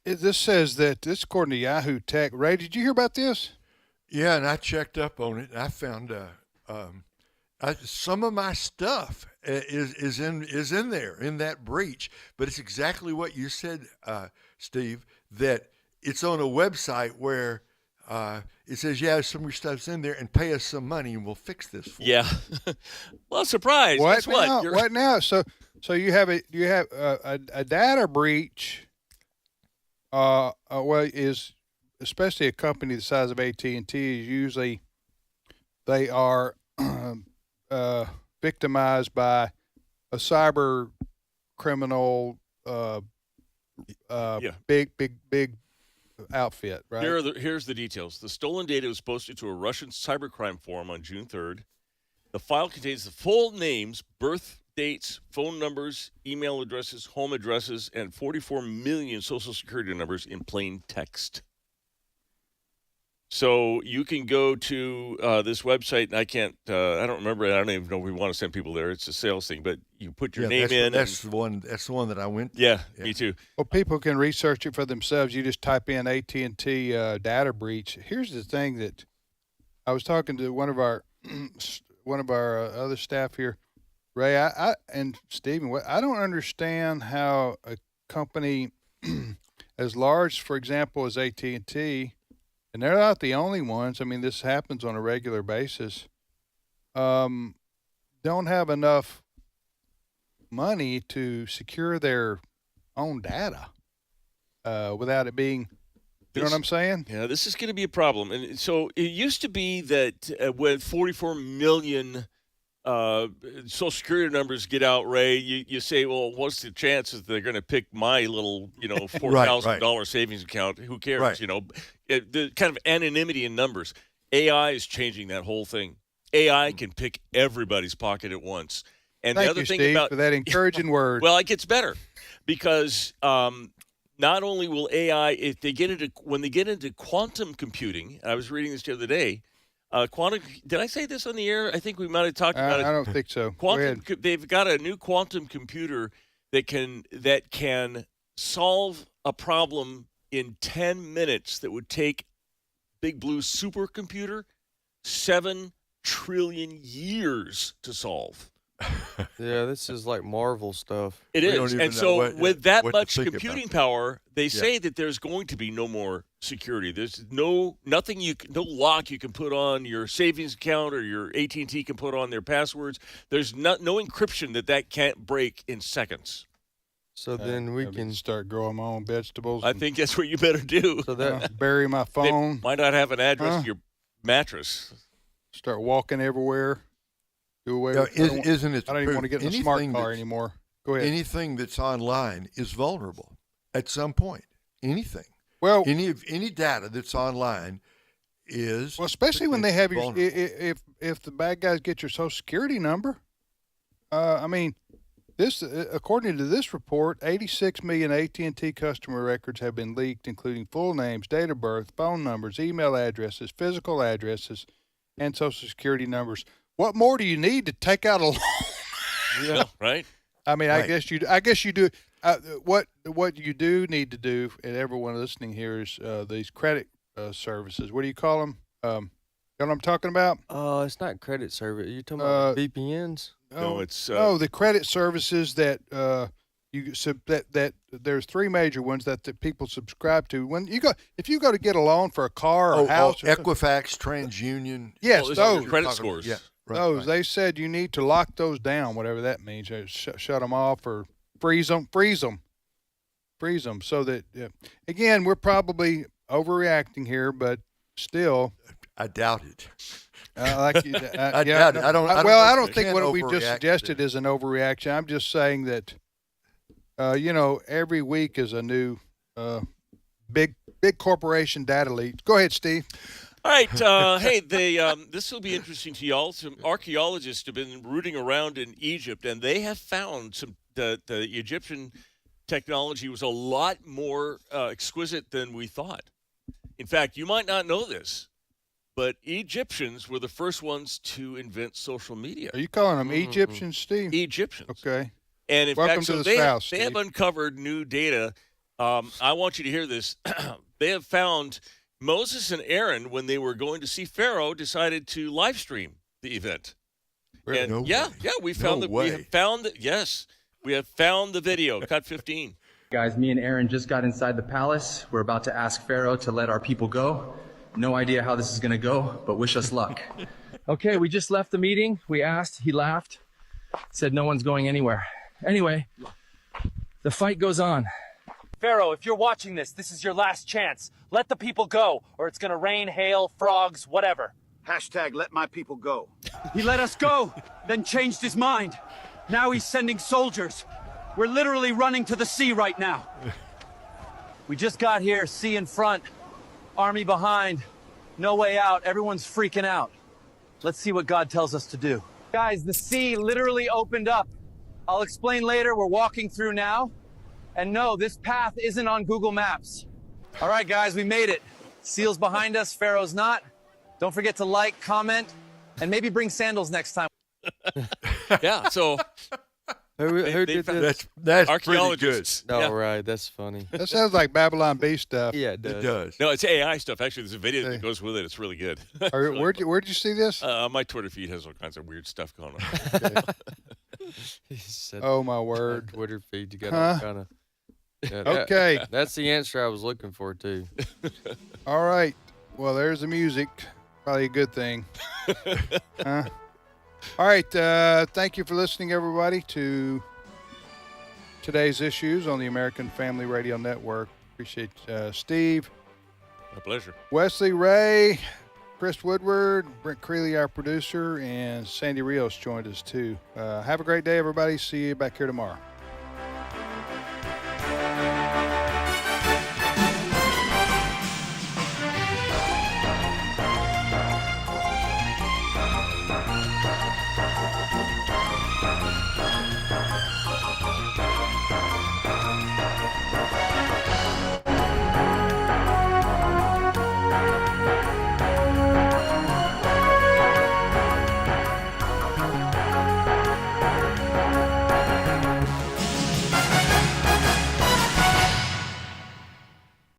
this says that this according to Yahoo Tech. Ray, did you hear about this? Yeah, and I checked up on it. And I found some of my stuff is in there in that breach, but it's exactly what you said, Steve. That it's on a website where it says, "Yeah, some of your stuff's in there, and pay us some money, and we'll fix this for you." Yeah. Well, surprise. What Guess now? what? What now? So you have a data breach. Is especially a company the size of AT&T is usually they are victimized by a cyber criminal, big outfit, right? Here's the details. The stolen data was posted to a Russian cybercrime forum on June 3rd. The file contains the full names, birth dates, phone numbers, email addresses, home addresses, and 44 million Social Security numbers in plain text. So you can go to this website, and I don't remember it. I don't even know if we want to send people there. It's a sales thing, but you put your name in. That's the one that I went to. Yeah, me too. Well, people can research it for themselves. You just type in AT&T data breach. Here's the thing that I was talking to one of our other staff here, Ray, and Stephen, I don't understand how a company as large, for example, as AT&T, and they're not the only ones. I mean, this happens on a regular basis. Don't have enough money to secure their own data without it being. You know what I'm saying? Yeah, this is going to be a problem. And so it used to be that when 44 million Social Security numbers get out, Ray, you say, well, what's the chances they're going to pick my little, $4,000 savings account? Who cares? Right. The kind of anonymity in numbers. AI is changing that whole thing. AI can pick everybody's pocket at once. And Thank the other you, thing Steve, about for that encouraging word. Well, it gets better because not only will AI, when they get into quantum computing, I was reading this the other day. Did I say this on the air? I think we might have talked about it. I don't think so. They've got a new quantum computer that can solve a problem in 10 minutes that would take Big Blue's supercomputer 7 trillion years to solve. Yeah, this is like Marvel stuff. It is. And so with that much computing power, they say that there's going to be no more security. There's no lock you can put on your savings account or your AT&T can put on their passwords. There's no encryption that can't break in seconds. So then we can start growing my own vegetables. I think that's what you better do. So that bury my phone. They might not have an address to your mattress. Start walking everywhere. Do away with isn't it? I don't even want to get in a smart car anymore. Go ahead. Anything that's online is vulnerable at some point. Anything. Well, any data that's online is especially when they have your if the bad guys get your Social Security number. I mean, this according to this report, 86 million AT&T customer records have been leaked, including full names, date of birth, phone numbers, email addresses, physical addresses, and Social Security numbers. What more do you need to take out a loan? Yeah, right. I mean, right. I guess you do. What you do need to do, and everyone listening here, is these credit services. What do you call them? You know what I'm talking about? It's not credit service. Are you talking about VPNs? No, it's the credit services that that there's 3 major ones that people subscribe to. If you go to get a loan for a car or a house, Equifax, TransUnion. Yes, those credit scores. Yeah. Right. They said you need to lock those down, whatever that means. Shut them off or freeze them. So that again, we're probably overreacting here, but still, I doubt it. I doubt it. I don't think what we just suggested is an overreaction. I'm just saying that, every week is a new big corporation data leak. Go ahead, Steve. All right. Hey, this will be interesting to y'all. Some archaeologists have been rooting around in Egypt, and they have found the Egyptian technology was a lot more exquisite than we thought. In fact, you might not know this, but Egyptians were the first ones to invent social media. Are you calling them Egyptians, Steve? Egyptians. Okay. And in Welcome fact, to so the they South, have uncovered new data. I want you to hear this. They have found Moses and Aaron, when they were going to see Pharaoh, decided to live stream the event. Really? And No yeah, way. we found we have found the video. Cut 15. Guys, me and Aaron just got inside the palace. We're about to ask Pharaoh to let our people go. No idea how this is going to go, but wish us luck. Okay, we just left the meeting. We asked, he laughed, said no one's going anywhere. Anyway, the fight goes on. Pharaoh, if you're watching this, this is your last chance. Let the people go, or it's gonna rain, hail, frogs, whatever. Hashtag let my people go. He let us go, then changed his mind. Now he's sending soldiers. We're literally running to the sea right now. We just got here, sea in front, army behind, no way out, everyone's freaking out. Let's see what God tells us to do. Guys, the sea literally opened up. I'll explain later, we're walking through now. And no, this path isn't on Google Maps. All right, guys, we made it. Seal's behind us, Pharaoh's not. Don't forget to like, comment, and maybe bring sandals next time. Yeah, so who did this? That's archaeologists. No, Yeah. Right, that's funny. That sounds like Babylon Bee stuff. Yeah, it does. It does. No, it's AI stuff. Actually, there's a video that goes with it. It's really good. Where'd you see this? My Twitter feed has all kinds of weird stuff going on. Oh my word! Twitter feed, you got all kind of. Yeah, Okay. That's the answer I was looking for too. All right. Well, there's the music. Probably a good thing. All right. Thank you for listening, everybody, to today's issues on the American Family Radio Network. Appreciate Steve. My pleasure. Wesley, Ray, Chris Woodward, Brent Creeley, our producer, and Sandy Rios joined us too. Have a great day, everybody. See you back here tomorrow.